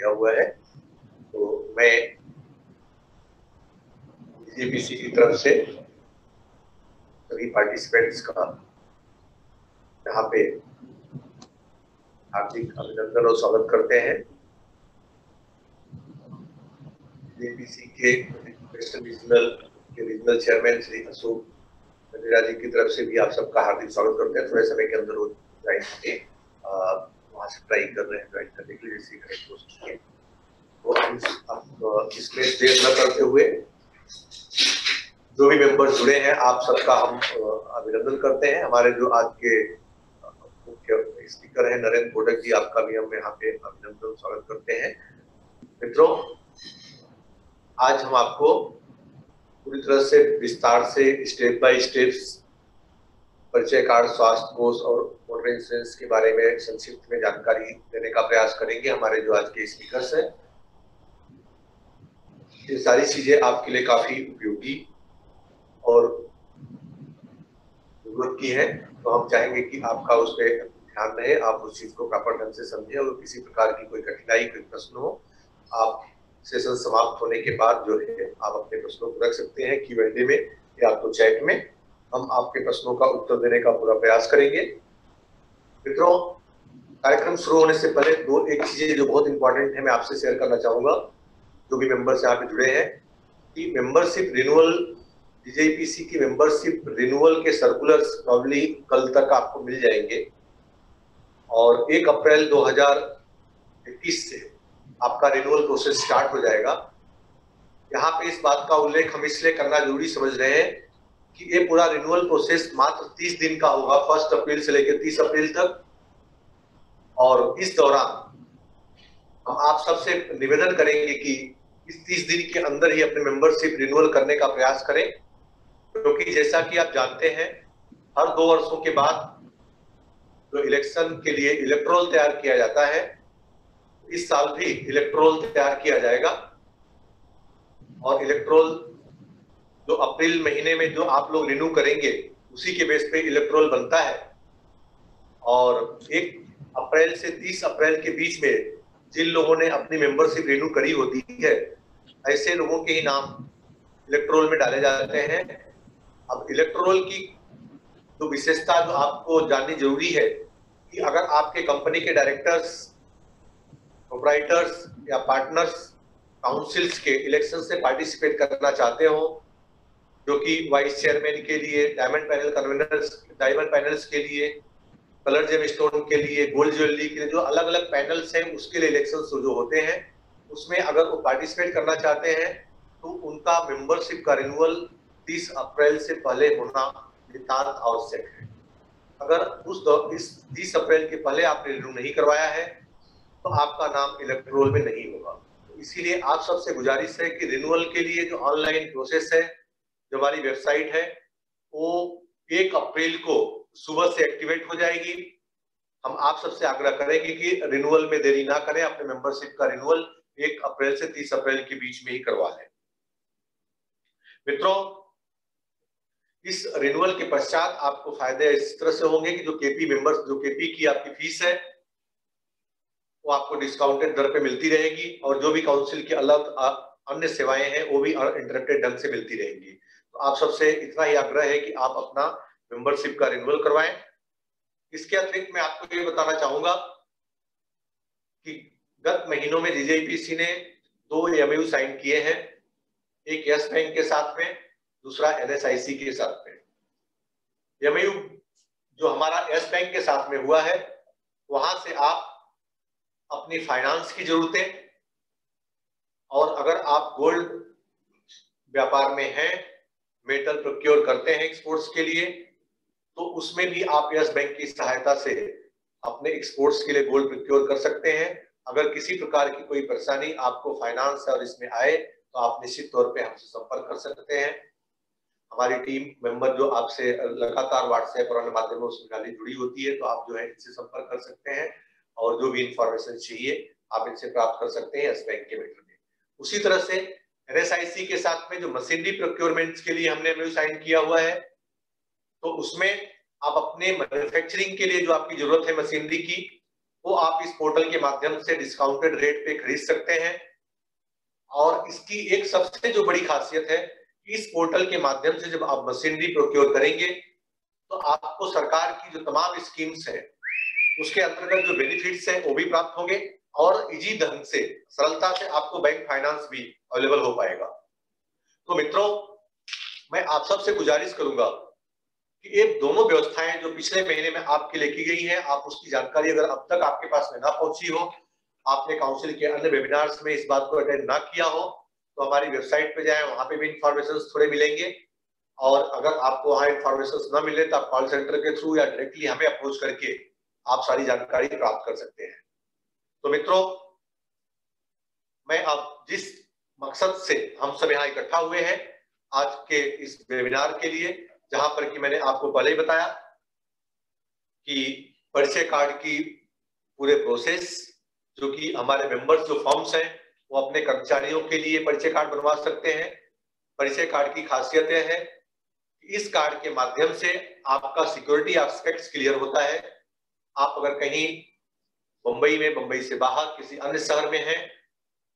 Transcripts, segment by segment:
किया हुआ है। तो मैं डीजीपीसी की तरफ से सभी पार्टिसिपेंट्स का यहाँ पे हार्दिक अभिनंदन और स्वागत करते हैं। डीजीपीसी के western regional chairman Shri Ashok गजरा जी की तरफ से भी आप सबका हार्दिक स्वागत करते हैं। थोड़े समय के अंदर वो ज्वाइन होंगे, वहाँ से ट्राई कर रहे हैं ज्वाइन करने के लिए, जैसे करें कोशिश किए। तो इसमें देर न करते हुए जो भी मेंबर्स जुड़े हैं आप सबका हम अभिनंदन करते हैं। हमारे जो आज के मुख्य स्पीकर हैं नरेंद्र कोटक जी, आपका भी हम यहाँ पे अभिनंदन स्वागत करते हैं। मित्रों, आज हम आपको पूरी तरह से विस्तार से स्टेप बाय स्टेप्स परिचय कार्ड, स्वास्थ्य कोष और मोटर इंश्योरेंस के बारे में संक्षिप्त में जानकारी देने का प्रयास करेंगे। हमारे जो आज के स्पीकर्स हैं, ये सारी चीजें आपके लिए काफी उपयोगी और जरूरत की है, तो हम चाहेंगे कि आपका उस पर ध्यान रहे, आप उस चीज को प्रॉपर ढंग से समझें और किसी प्रकार की कोई कठिनाई, कोई प्रश्न हो, आप सेशन समाप्त होने के बाद जो है आप अपने प्रश्नों को रख सकते हैं Q&A में या तो चैट में। हम आपके प्रश्नों का उत्तर देने का पूरा प्रयास करेंगे। मित्रों, कार्यक्रम शुरू होने से पहले एक चीजें जो बहुत इंपॉर्टेंट है मैं आपसे शेयर करना चाहूंगा, जो भी मेंबर्स यहाँ पे जुड़े हैं, कि मेंबरशिप रिन्यूअल, डीजीपीसी की मेंबरशिप रिन्यूअल के सर्कुलर्स प्रॉब्ली कल तक आपको मिल जाएंगे और 1 अप्रैल 2021 से आपका रिन्यूअल प्रोसेस स्टार्ट हो जाएगा। यहाँ पे इस बात का उल्लेख हम इसलिए करना जरूरी समझ रहे हैं कि ये पूरा रिन्यूअल प्रोसेस मात्र 30 दिन का होगा, 1 अप्रैल से लेकर 30 अप्रैल तक। और इस दौरान हम आप सबसे निवेदन करेंगे कि इस 30 दिन के अंदर ही अपने मेंबरशिप रिन्यूअल करने का प्रयास करें, क्योंकि जैसा कि आप जानते हैं हर 2 वर्षों के बाद जो इलेक्शन के लिए इलेक्टोरल तैयार किया जाता है, इस साल भी इलेक्टोरल तैयार किया जाएगा और इलेक्टोरल जो अप्रैल महीने में जो आप लोग रिन्यू करेंगे उसी के बेस पे इलेक्टोरल बनता है। और 1 अप्रैल से 30 अप्रैल के बीच में जिन लोगों ने अपनी मेंबरशिप रिन्यू करी होती है, ऐसे लोगों के ही नाम इलेक्टोरल में डाले जाते हैं। अब इलेक्टोरल की तो विशेषता जो आपको जाननी जरूरी है कि अगर आपके कंपनी के डायरेक्टर्स, प्रोप्राइटर्स या पार्टनर्स काउंसिल्स के इलेक्शन से पार्टिसिपेट करना चाहते हो, जो कि वाइस चेयरमैन के लिए, डायमंड पैनल कन्वीनर्स, डायमंड पैनल्स के लिए, कलर जेम स्टोन के लिए, गोल्ड ज्वेलरी के लिए, जो अलग अलग पैनल्स हैं उसके लिए इलेक्शन जो होते हैं, उसमें अगर वो पार्टिसिपेट करना चाहते हैं तो उनका मेंबरशिप का रिन्यूअल 30 अप्रैल से पहले होना नितांत आवश्यक है। अगर इस 30 अप्रैल के पहले आपने रिन्यू नहीं करवाया है तो आपका नाम इलेक्टोरल में नहीं होगा। तो इसीलिए आप सबसे गुजारिश है कि रिन्यूअल के लिए जो ऑनलाइन प्रोसेस है, जो हमारी वेबसाइट है, वो 1 अप्रैल को सुबह से एक्टिवेट हो जाएगी। हम आप सबसे आग्रह करेंगे कि रिन्यूअल में देरी ना करें, अपने मेंबरशिप का रिन्यूअल 1 अप्रैल से 30 अप्रैल के बीच में ही करवा लें। मित्रों, इस रिन्यूअल के पश्चात आपको फायदे इस तरह से होंगे कि जो केपी की आपकी फीस है वो आपको डिस्काउंटेड दर पे मिलती रहेगी और जो भी काउंसिल की अलग अन्य सेवाएं हैं वो भी इंटरप्टेड ढंग से मिलती रहेंगी। तो आप सबसे इतना ही आग्रह है कि आप अपना मेंबरशिप का रिन्यूअल करवाएं। इसके अतिरिक्त मैं आपको ये बताना चाहूंगा कि गत महीनों में डीजीपीसी ने 2 MOU साइन किए हैं, एक यस बैंक के साथ में, दूसरा NSIC के साथ में। MOU जो हमारा यस बैंक के साथ में हुआ है, वहां से आप अपनी फाइनेंस की जरूरतें और अगर आप गोल्ड व्यापार में हैं, मेटल प्रोक्योर करते हैं एक्सपोर्ट्स के लिए, तो उसमें भी आप यस बैंक की सहायता से अपने एक्सपोर्ट्स के लिए गोल्ड प्रोक्योर कर सकते हैं। अगर किसी प्रकार की कोई परेशानी आपको फाइनेंस और इसमें आए तो आप निश्चित तौर पे हमसे संपर्क कर सकते हैं। हमारी टीम मेंबर जो आपसे लगातार व्हाट्सएप और अन्य माध्यमों से जुड़ी होती है, तो आप जो है इनसे संपर्क कर सकते हैं और जो भी इंफॉर्मेशन चाहिए आप इनसे प्राप्त कर सकते हैं यस बैंक के मैटर में। उसी तरह से NSIC के साथ में जो मशीनरी प्रोक्योरमेंट के लिए हमने MOU साइन किया हुआ है, तो उसमें आप अपने मैन्युफैक्चरिंग के लिए जो आपकी जरूरत है मशीनरी की, वो आप इस पोर्टल के माध्यम से डिस्काउंटेड रेट पे खरीद सकते हैं। और इसकी एक सबसे जो बड़ी खासियत है, इस पोर्टल के माध्यम से जब आप मशीनरी प्रोक्योर करेंगे तो आपको सरकार की जो तमाम स्कीम्स है उसके अंतर्गत जो बेनिफिट्स हैं वो भी प्राप्त होंगे और इजी ढंग से, सरलता से आपको बैंक फाइनेंस भी अवेलेबल हो पाएगा। तो मित्रों, मैं आप सबसे गुजारिश करूंगा कि ये दोनों व्यवस्थाएं जो पिछले महीने में आपके लिए की गई हैं, आप उसकी जानकारी अगर अब तक आपके पास में ना पहुंची हो, आपने काउंसिल के अन्य वेबिनार्स में इस बात को अटेंड ना किया हो, तो हमारी वेबसाइट पे जाएं, वहां पे भी इंफॉर्मेशन थोड़े मिलेंगे। और अगर आपको वहां इंफॉर्मेशन ना मिले तो आप कॉल सेंटर के थ्रू या डायरेक्टली हमें अप्रोच करके आप सारी जानकारी प्राप्त कर सकते हैं। तो मित्रों, मैं अब जिस मकसद से हम सब यहाँ इकट्ठा हुए हैं आज के इस वेबिनार के लिए, जहां पर कि मैंने आपको पहले ही बताया कि परिचय कार्ड की पूरे प्रोसेस, जो कि हमारे मेंबर्स जो फॉर्म्स हैं वो अपने कर्मचारियों के लिए परिचय कार्ड बनवा सकते हैं। परिचय कार्ड की खासियतें हैं, इस कार्ड के माध्यम से आपका सिक्योरिटी एस्पेक्ट्स क्लियर होता है। आप अगर कहीं मुंबई में, मुंबई से बाहर किसी अन्य शहर में हैं,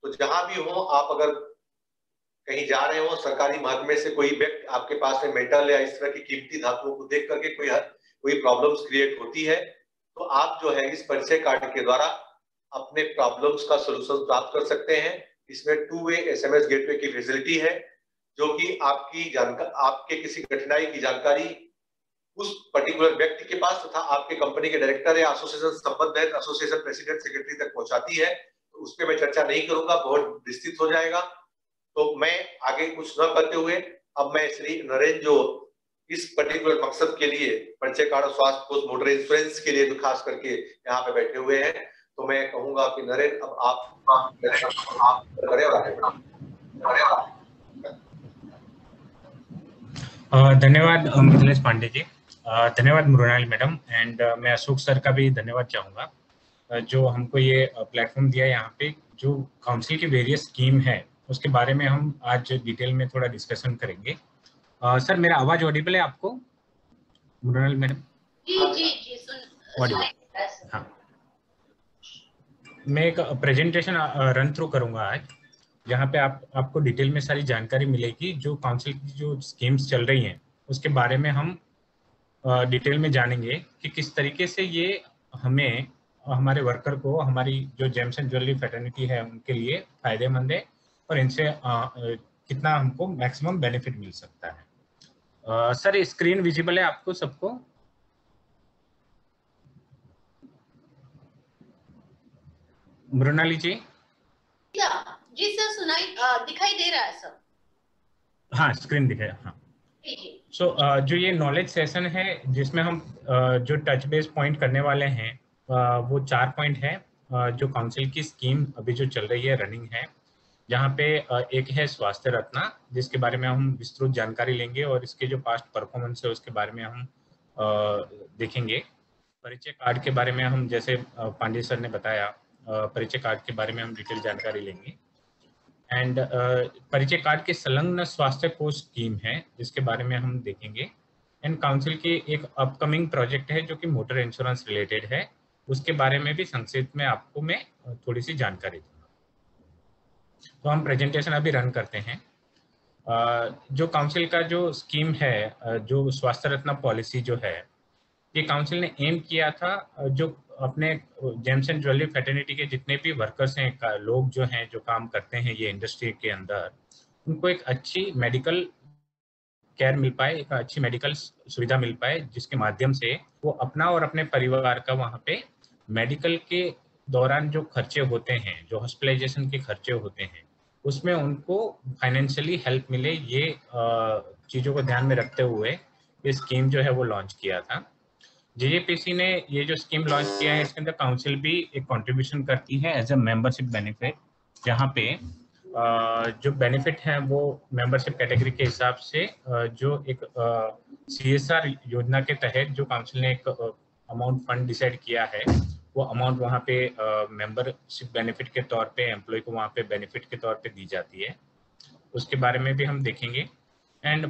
तो जहां भी हो, आप अगर कहीं जा रहे हो, सरकारी महकमे से कोई व्यक्ति आपके पास में मेटल या इस तरह की कीमती धातुओं को देख करके कोई प्रॉब्लम्स क्रिएट होती है, तो आप जो है इस परिचय कार्ड के द्वारा अपने प्रॉब्लम्स का सलूशन प्राप्त कर सकते हैं। इसमें 2-वे SMS गेटवे की फैसिलिटी है, जो कि आपके किसी कठिनाई की जानकारी उस पर्टिकुलर व्यक्ति के पास तथा आपके कंपनी के डायरेक्टर या एसोसिएशन संबद्ध है, एसोसिएशन प्रेसिडेंट सेक्रेटरी तक पहुंचाती है। तो उस पर मैं चर्चा नहीं करूंगा, बहुत विस्तृत हो जाएगा। तो मैं आगे कुछ न करते हुए अब मैं श्री नरेंद्र, जो इस पर्टिकुलर मकसद के लिए परिचय कार्ड और स्वास्थ्य कोष मोटर इंश्योरेंस के लिए जो खास करके यहाँ पे बैठे हुए हैं, तो मैं कहूंगा कि नरेंद्र अब आप करें और आगे धन्यवाद मिथिलेश पांडे जी, धन्यवाद मृणाल मैडम, एंड मैं अशोक सर का भी धन्यवाद चाहूँगा जो हमको ये प्लेटफॉर्म दिया। यहाँ पे जो काउंसिल की वेरियस स्कीम है उसके बारे में हम आज डिटेल में थोड़ा डिस्कशन करेंगे। सर, मेरा आवाज ऑडिबल है आपको मृणाल मैडम? जी ऑडिबल। हाँ, मैं एक प्रेजेंटेशन रन थ्रू करूँगा आज, जहाँ पे आपको डिटेल में सारी जानकारी मिलेगी। जो काउंसिल की जो स्कीम्स चल रही हैं उसके बारे में हम डिटेल में जानेंगे कि किस तरीके से ये हमें, हमारे वर्कर को, हमारी जो जेम्स एंड ज्वेलरी फ्रेटर्निटी है उनके लिए फायदेमंद है और इनसे कितना हमको मैक्सिमम बेनिफिट मिल सकता है। सर, स्क्रीन विजिबल है आपको सबको? मृणाली जी? जी सर, दिखाई दे रहा है सर। हाँ, स्क्रीन दिखाई। हाँ, सो जो ये नॉलेज सेशन है जिसमें हम जो टच बेस पॉइंट करने वाले हैं वो 4 पॉइंट है। जो काउंसिल की स्कीम अभी जो चल रही है, रनिंग है, जहाँ पे एक है स्वास्थ्य रत्ना, जिसके बारे में हम विस्तृत जानकारी लेंगे और इसके जो पास्ट परफॉर्मेंस है उसके बारे में हम देखेंगे। परिचय कार्ड के बारे में हम, जैसे पांडे सर ने बताया, परिचय कार्ड के बारे में हम डिटेल जानकारी लेंगे। एंड परिचय कार्ड के संलग्न स्वास्थ्य कोष स्कीम है जिसके बारे में हम देखेंगे। एंड काउंसिल की एक अपकमिंग प्रोजेक्ट है जो कि मोटर इंश्योरेंस रिलेटेड है, उसके बारे में भी संक्षिप्त में आपको मैं थोड़ी सी जानकारी दूंगा। तो हम प्रेजेंटेशन अभी रन करते हैं। जो काउंसिल का जो स्कीम है, जो स्वास्थ्य रत्ना पॉलिसी जो है, ये काउंसिल ने एम किया था जो अपने जेम्स एंड ज्वेलरी फ्रेटर्निटी के जितने भी वर्कर्स हैं, लोग जो हैं, जो काम करते हैं ये इंडस्ट्री के अंदर, उनको एक अच्छी मेडिकल केयर मिल पाए, एक अच्छी मेडिकल सुविधा मिल पाए, जिसके माध्यम से वो अपना और अपने परिवार का वहाँ पे मेडिकल के दौरान जो खर्चे होते हैं, जो हॉस्पिटलाइजेशन के खर्चे होते हैं, उसमें उनको फाइनेंशियली हेल्प मिले। ये चीज़ों को ध्यान में रखते हुए ये स्कीम जो है वो लॉन्च किया था। जेजेपीसी ने ये जो स्कीम लॉन्च किया है, इसके अंदर काउंसिल भी एक कंट्रीब्यूशन करती है एज अ मेंबरशिप बेनिफिट, जहाँ पे जो बेनिफिट है वो मेंबरशिप कैटेगरी के हिसाब से जो एक CSR योजना के तहत जो काउंसिल ने एक अमाउंट फंड डिसाइड किया है, वो अमाउंट वहाँ पे मेंबरशिप बेनिफिट के तौर पे एम्प्लॉय को वहाँ पे बेनिफिट के तौर पे दी जाती है। उसके बारे में भी हम देखेंगे। एंड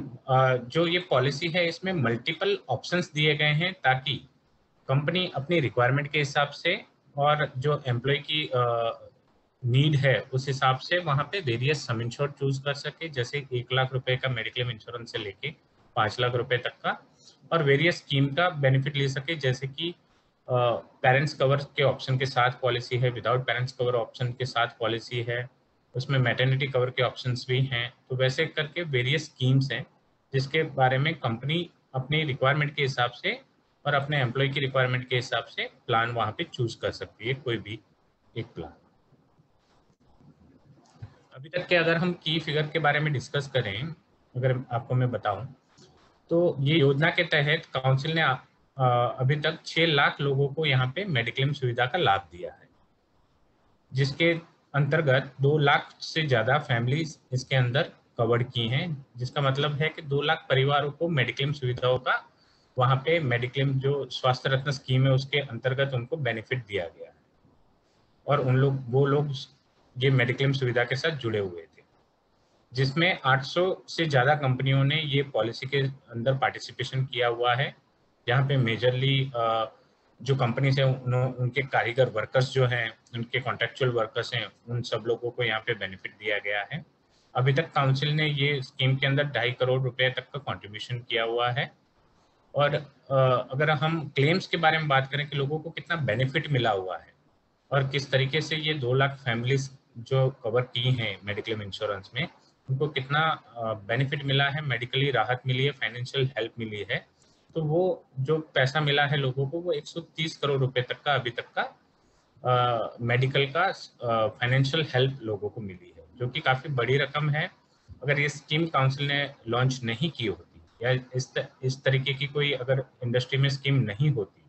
जो ये पॉलिसी है इसमें मल्टीपल ऑप्शंस दिए गए हैं ताकि कंपनी अपनी रिक्वायरमेंट के हिसाब से और जो एम्प्लॉय की नीड है उस हिसाब से वहाँ पे वेरियस सम इंश्योर्ड चूज कर सके, जैसे 1 लाख रुपए का मेडिक्लेम इंश्योरेंस से लेके 5 लाख रुपए तक का, और वेरियस स्कीम का बेनिफिट ले सके, जैसे कि पेरेंट्स कवर के ऑप्शन के साथ पॉलिसी है, विदाउट पेरेंट्स कवर ऑप्शन के साथ पॉलिसी है, उसमें मैटरनिटी कवर के ऑप्शंस भी हैं। तो वैसे करके वेरियस स्कीम्स हैं जिसके बारे में कंपनी अपनी रिक्वायरमेंट के हिसाब से और अपने एम्प्लॉय की रिक्वायरमेंट के हिसाब से प्लान वहाँ पे चूज कर सकती है, कोई भी एक प्लान। अभी तक के अगर हम की फिगर के बारे में डिस्कस करें, अगर आपको मैं बताऊं, तो ये योजना के तहत काउंसिल ने अभी तक 6 लाख लोगों को यहाँ पे मेडिक्लेम सुविधा का लाभ दिया है, जिसके अंतर्गत 2 लाख से ज़्यादा फैमिलीज इसके अंदर कवर्ड की हैं, जिसका मतलब है कि 2 लाख परिवारों को मेडिक्लेम सुविधाओं का वहाँ पे मेडिक्लेम जो स्वास्थ्य रत्न स्कीम है उसके अंतर्गत उनको बेनिफिट दिया गया है, और वो लोग ये मेडिक्लेम सुविधा के साथ जुड़े हुए थे, जिसमें 800 से ज़्यादा कंपनियों ने ये पॉलिसी के अंदर पार्टिसिपेशन किया हुआ है, जहाँ पे मेजरली जो कंपनीज हैं उनके कारीगर वर्कर्स जो हैं, उनके कॉन्ट्रेक्चुअल वर्कर्स हैं, उन सब लोगों को यहाँ पे बेनिफिट दिया गया है। अभी तक काउंसिल ने ये स्कीम के अंदर 2.5 करोड़ रुपए तक का कंट्रीब्यूशन किया हुआ है। और अगर हम क्लेम्स के बारे में बात करें कि लोगों को कितना बेनिफिट मिला हुआ है और किस तरीके से ये 2 लाख फैमिलीज जो कवर की हैं मेडिक्लेम इंश्योरेंस में, उनको कितना बेनिफिट मिला है, मेडिकली राहत मिली है, फाइनेंशियल हेल्प मिली है, तो वो जो पैसा मिला है लोगों को वो 130 करोड़ रुपए तक का अभी तक का मेडिकल का फाइनेंशियल हेल्प लोगों को मिली है, जो कि काफ़ी बड़ी रकम है। अगर ये स्कीम काउंसिल ने लॉन्च नहीं की होती या इस तरीके की कोई अगर इंडस्ट्री में स्कीम नहीं होती,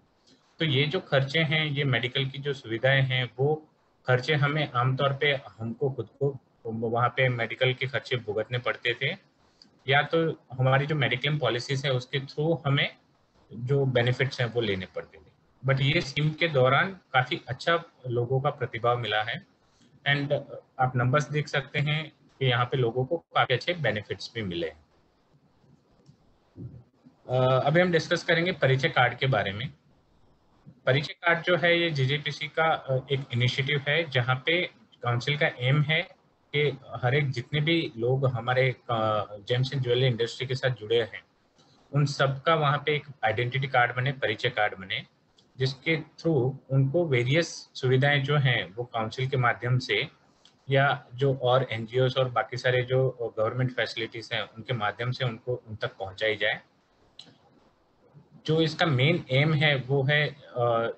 तो ये जो खर्चे हैं, ये मेडिकल की जो सुविधाएं हैं, वो खर्चे हमें आमतौर पे हमको खुद को वहाँ पे मेडिकल के खर्चे भुगतने पड़ते थे, या तो हमारी जो मेडिक्लेम पॉलिसीज है उसके थ्रू हमें जो बेनिफिट्स हैं वो लेने पड़ते थे। बट ये स्कीम के दौरान काफ़ी अच्छा लोगों का प्रतिभाव मिला है, एंड आप नंबर्स देख सकते हैं कि यहाँ पे लोगों को काफ़ी अच्छे बेनिफिट्स भी मिले हैं। अभी हम डिस्कस करेंगे परिचय कार्ड के बारे में। परिचय कार्ड जो है ये जीजेपीसी का एक इनिशिएटिव है, जहाँ पे काउंसिल का एम है कि हर एक जितने भी लोग हमारे जेम्स एंड ज्वेलरी इंडस्ट्री के साथ जुड़े हैं, उन सबका वहाँ पे एक आइडेंटिटी कार्ड बने, परिचय कार्ड बने, जिसके थ्रू उनको वेरियस सुविधाएं जो हैं वो काउंसिल के माध्यम से या जो और एनजीओस और बाकी सारे जो गवर्नमेंट फैसिलिटीज हैं उनके माध्यम से उनको उन तक पहुँचाई जाए। जो इसका मेन एम है वो है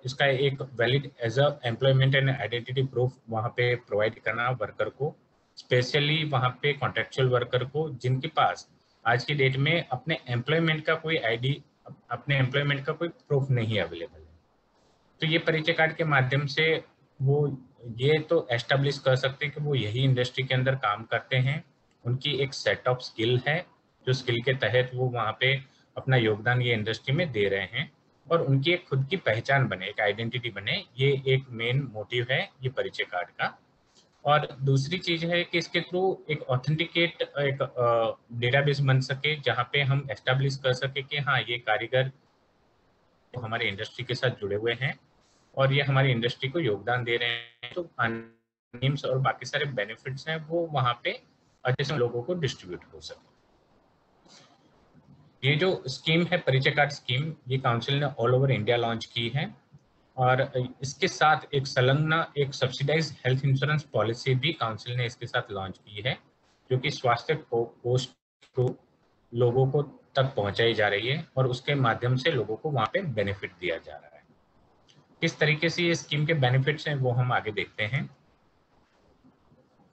इसका एक valid as a employment and identity proof वहाँ पे प्रोवाइड करना वर्कर को, स्पेशली वहाँ पे कॉन्ट्रेक्चुअल वर्कर को जिनके पास आज की डेट में अपने एम्प्लॉयमेंट का कोई आईडी, अपने एम्प्लॉयमेंट का कोई प्रूफ नहीं अवेलेबल है। तो ये परिचय कार्ड के माध्यम से वो ये तो एस्टेब्लिश कर सकते हैं कि वो यही इंडस्ट्री के अंदर काम करते हैं, उनकी एक सेट ऑफ स्किल है, जो स्किल के तहत वो वहाँ पे अपना योगदान ये इंडस्ट्री में दे रहे हैं, और उनकी एक खुद की पहचान बने, एक आइडेंटिटी बने, ये एक मेन मोटिव है ये परिचय कार्ड का। और दूसरी चीज है कि इसके थ्रू एक ऑथेंटिकेट एक डेटाबेस बन सके, जहाँ पे हम एस्टेब्लिश कर सके कि हाँ ये कारीगर तो हमारे इंडस्ट्री के साथ जुड़े हुए हैं और ये हमारी इंडस्ट्री को योगदान दे रहे हैं, तो नेम्स और बाकी सारे बेनिफिट्स हैं वो वहाँ पे अच्छे से लोगों को डिस्ट्रीब्यूट हो सके। ये जो स्कीम है परिचय कार्ड स्कीम, ये काउंसिल ने ऑल ओवर इंडिया लॉन्च की है, और इसके साथ एक संलग्न एक सब्सिडाइज हेल्थ इंश्योरेंस पॉलिसी भी काउंसिल ने इसके साथ लॉन्च की है, जो कि स्वास्थ्य कोष को लोगों को तक पहुंचाई जा रही है और उसके माध्यम से लोगों को वहां पे बेनिफिट दिया जा रहा है। किस तरीके से ये स्कीम के बेनिफिट्स हैं वो हम आगे देखते हैं।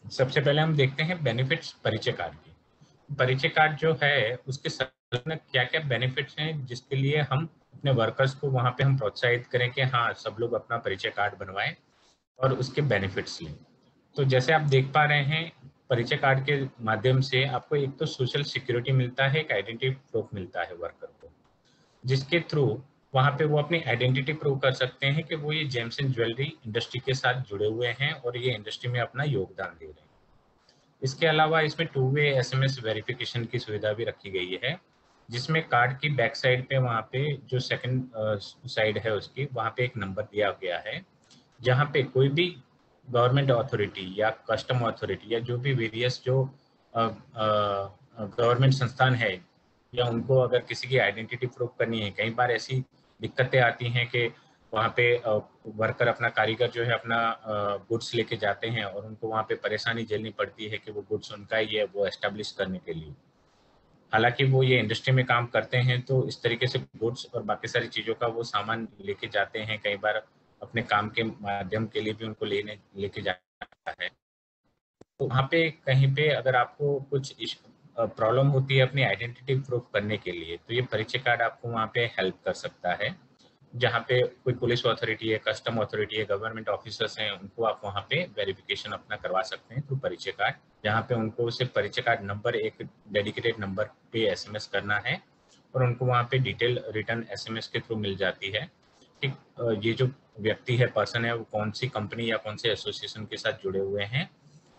सबसे पहले हम देखते हैं बेनिफिट्स परिचय कार्ड की। परिचय कार्ड जो है उसके क्या क्या बेनिफिट्स हैं जिसके लिए हम अपने वर्कर्स को वहां पे हम प्रोत्साहित करें कि हाँ सब लोग अपना परिचय कार्ड बनवाएं और उसके बेनिफिट्स लें। तो जैसे आप देख पा रहे हैं, परिचय कार्ड के माध्यम से आपको एक तो सोशल सिक्योरिटी मिलता है, एक आइडेंटिटी प्रूफ मिलता है वर्कर को, जिसके थ्रू वहाँ पे वो अपनी आइडेंटिटी प्रूव कर सकते हैं कि वो ये जेम्स एंड ज्वेलरी इंडस्ट्री के साथ जुड़े हुए हैं और ये इंडस्ट्री में अपना योगदान दे रहे हैं। इसके अलावा इसमें 2 वे SMS वेरिफिकेशन की सुविधा भी रखी गई है, जिसमें कार्ड की बैक साइड पे वहाँ पे जो सेकंड साइड है उसकी वहाँ पे एक नंबर दिया गया है, जहाँ पे कोई भी गवर्नमेंट अथॉरिटी या कस्टम अथॉरिटी या जो भी वेरियस जो गवर्नमेंट संस्थान है, या उनको अगर किसी की आइडेंटिटी प्रूफ करनी है, कई बार ऐसी दिक्कतें आती हैं कि वहाँ पे वर्कर अपना कारीगर जो है अपना गुड्स लेके जाते हैं और उनको वहाँ पे परेशानी झेलनी पड़ती है कि वो गुड्स उनका ही है वो एस्टेब्लिश करने के लिए। हालांकि वो ये इंडस्ट्री में काम करते हैं तो इस तरीके से गुड्स और बाकी सारी चीज़ों का वो सामान लेके जाते हैं, कई बार अपने काम के माध्यम के लिए भी उनको लेके जाता है। तो वहाँ पे कहीं पे अगर आपको कुछ प्रॉब्लम होती है अपनी आइडेंटिटी प्रूफ करने के लिए, तो ये परिचय कार्ड आपको वहाँ पे हेल्प कर सकता है। जहाँ पे कोई पुलिस अथॉरिटी है, कस्टम अथॉरिटी है, गवर्नमेंट ऑफिसर्स हैं, उनको आप वहाँ पे वेरिफिकेशन अपना करवा सकते हैं थ्रू परिचय कार्ड, जहाँ पे उनको सिर्फ परिचय कार्ड नंबर, एक डेडिकेटेड नंबर पे एसएमएस करना है और उनको वहाँ पे डिटेल रिटर्न एसएमएस के थ्रू मिल जाती है कि ये जो व्यक्ति है, पर्सन है, वो कौन सी कंपनी या कौन से एसोसिएशन के साथ जुड़े हुए हैं,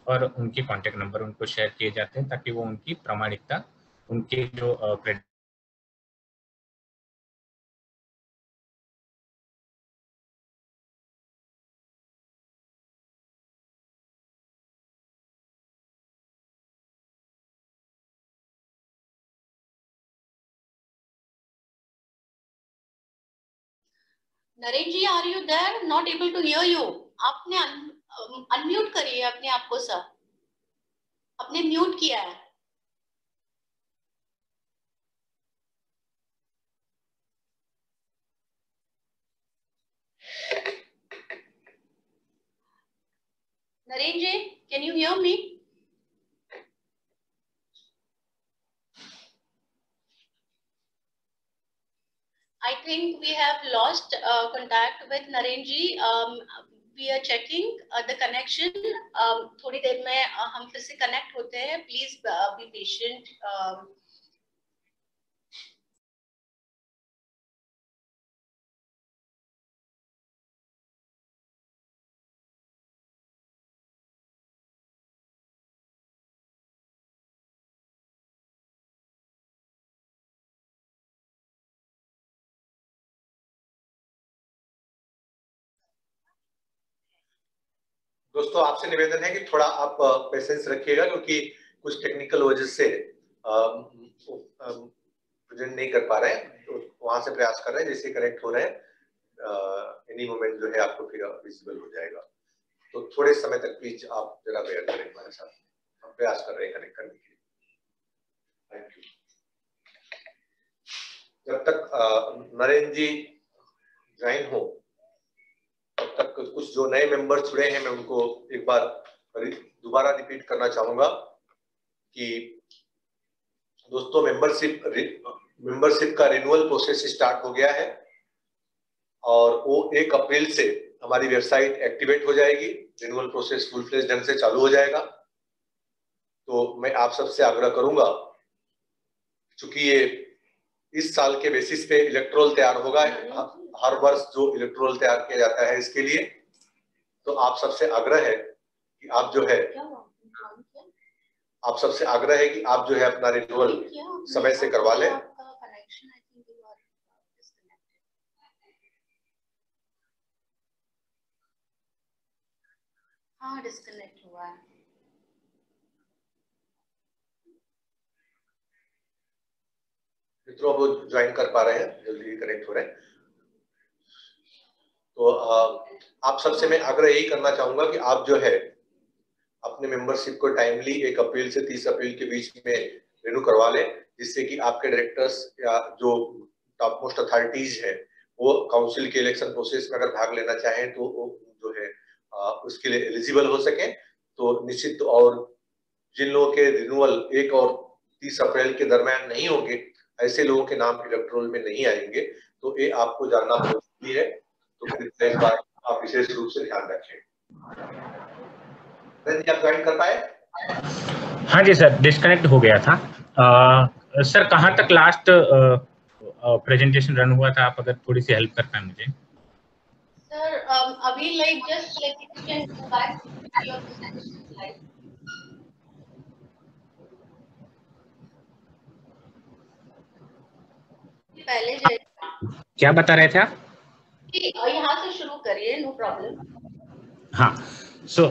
और उनके कॉन्टेक्ट नंबर उनको शेयर किए जाते हैं ताकि वो उनकी प्रामाणिकता, उनके जो Naresh ji, are you there? Not able to hear you. आपने अनम्यूट करिए अपने आप को सर, आपने म्यूट किया है। Naresh ji, can you hear me? I think we have lost contact with Naren ji. We are checking the connection. थोड़ी देर में हम फिर से connect होते हैं. Please be patient. दोस्तों आपसे निवेदन है कि थोड़ा आप पेशेंस रखिएगा, क्योंकि कुछ टेक्निकल वजह से प्रेजेंट नहीं कर पा रहे हैं, तो वहां से प्रयास कर रहे हैं, जैसे कनेक्ट हो रहे हैं एनी मोमेंट जो है आपको फिर विजिबल हो जाएगा। तो थोड़े समय तक प्लीज आप जरा बेयर करें हमारे साथ, हम प्रयास कर रहे हैं कनेक्ट करने के लिए। Thank you. जब तक नरेंद्र जी ज्वाइन हो तब तक कुछ जो नए मेंबर जुड़े हैं मैं उनको एक बार दोबारा रिपीट करना चाहूंगा कि दोस्तों मेंबरशिप का रिन्यूअल प्रोसेस स्टार्ट हो गया है और वो 1 अप्रैल से हमारी वेबसाइट एक्टिवेट हो जाएगी, रिन्यूअल प्रोसेस फुल फ्लेज ढंग से चालू हो जाएगा। तो मैं आप सबसे आग्रह करूंगा, चूंकि ये इस साल के बेसिस पे इलेक्ट्रोल तैयार होगा, हर वर्ष जो इलेक्ट्रोल तैयार किया जाता है इसके लिए, तो आप सबसे आग्रह है कि आप जो है अपना रिन्यूअल समय से करवा लें। हाँ, डिस्कनेक्ट हुआ है। मित्रों वो ज्वाइन कर पा रहे हैं, जल्दी कनेक्ट हो रहे हैं। तो आप सबसे मैं आग्रह यही करना चाहूंगा कि आप जो है अपने मेंबरशिप को टाइमली 1 अप्रैल से 30 अप्रैल के बीच में रिन्यू करवा लें, जिससे कि आपके डायरेक्टर्स या जो टॉप मोस्ट अथॉरिटीज है वो काउंसिल के इलेक्शन प्रोसेस में अगर भाग लेना चाहें तो वो जो है उसके लिए एलिजिबल हो सके। तो निश्चित, और जिन लोगों के रिन्यूअल 1 और 30 अप्रैल के दरमियान नहीं होंगे, ऐसे लोगों के नाम इलेक्ट्रोल में नहीं आएंगे, तो ये आपको जानना बहुत जरूरी है। तो इस बार आप विशेष रूप से ध्यान रखें। आप ज्वाइन कर पाए? हाँ जी सर, डिस्कनेक्ट हो गया था। सर कहाँ तक लास्ट प्रेजेंटेशन रन हुआ था, आप अगर थोड़ी सी हेल्प कर पाए मुझे। सर अभी like just like you can go back to your presentation slide. पहले क्या बता रहे थे आप? यहाँ से शुरू करिए, नो प्रॉब्लम। हाँ, सो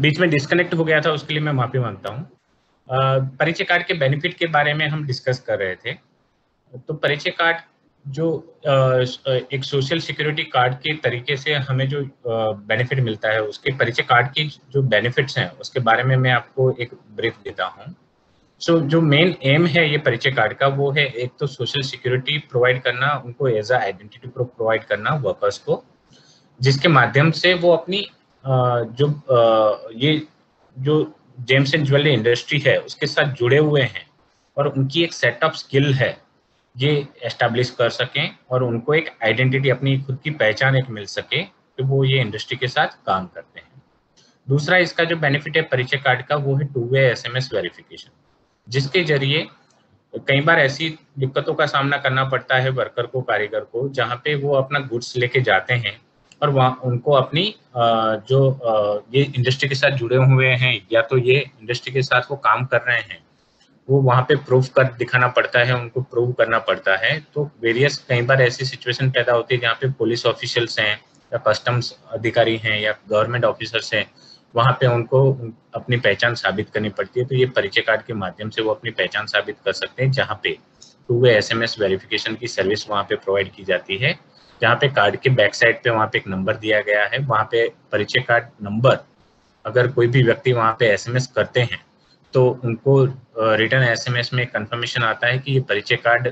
बीच में डिस्कनेक्ट हो गया था, उसके लिए मैं माफी मांगता हूँ। परिचय कार्ड के बेनिफिट के बारे में हम डिस्कस कर रहे थे। तो परिचय कार्ड जो एक सोशल सिक्योरिटी कार्ड के तरीके से हमें जो बेनिफिट मिलता है, उसके परिचय कार्ड की जो बेनिफिट्स हैं उसके बारे में मैं आपको एक ब्रीफ देता हूँ। सो जो मेन एम है ये परिचय कार्ड का, वो है एक तो सोशल सिक्योरिटी प्रोवाइड करना, उनको as a identity proof provide करना वर्कर्स को, जिसके माध्यम से वो अपनी ये जो जेम्स एंड ज्वेलरी इंडस्ट्री है उसके साथ जुड़े हुए हैं और उनकी एक सेट ऑफ स्किल है ये एस्टैब्लिश कर सकें और उनको एक आइडेंटिटी, अपनी खुद की पहचान एक मिल सके कि वो ये इंडस्ट्री के साथ काम करते हैं। दूसरा इसका जो बेनिफिट है परिचय कार्ड का, वो है 2 वे SMS वेरिफिकेशन, जिसके जरिए कई बार ऐसी दिक्कतों का सामना करना पड़ता है वर्कर को, कारीगर को, जहाँ पे वो अपना गुड्स लेके जाते हैं और वहाँ उनको अपनी ये इंडस्ट्री के साथ जुड़े हुए हैं या तो ये इंडस्ट्री के साथ वो काम कर रहे हैं, वो वहाँ पे प्रूफ कर दिखाना पड़ता है, उनको प्रूव करना पड़ता है। तो वेरियस कई बार ऐसी सिचुएशन पैदा होती है जहाँ पे पुलिस ऑफिशियल्स हैं या कस्टम्स अधिकारी हैं या गवर्नमेंट ऑफिसर्स हैं, वहाँ पे उनको अपनी पहचान साबित करनी पड़ती है। तो ये परिचय कार्ड के माध्यम से वो अपनी पहचान साबित कर सकते हैं, जहाँ पे 2 वे SMS वेरिफिकेशन की सर्विस वहाँ पे प्रोवाइड की जाती है, जहाँ पे कार्ड के बैक साइड पे वहाँ पे एक नंबर दिया गया है, वहाँ पे परिचय कार्ड नंबर अगर कोई भी व्यक्ति वहाँ पे SMS करते हैं तो उनको रिटर्न SMS में कंफर्मेशन आता है कि ये परिचय कार्ड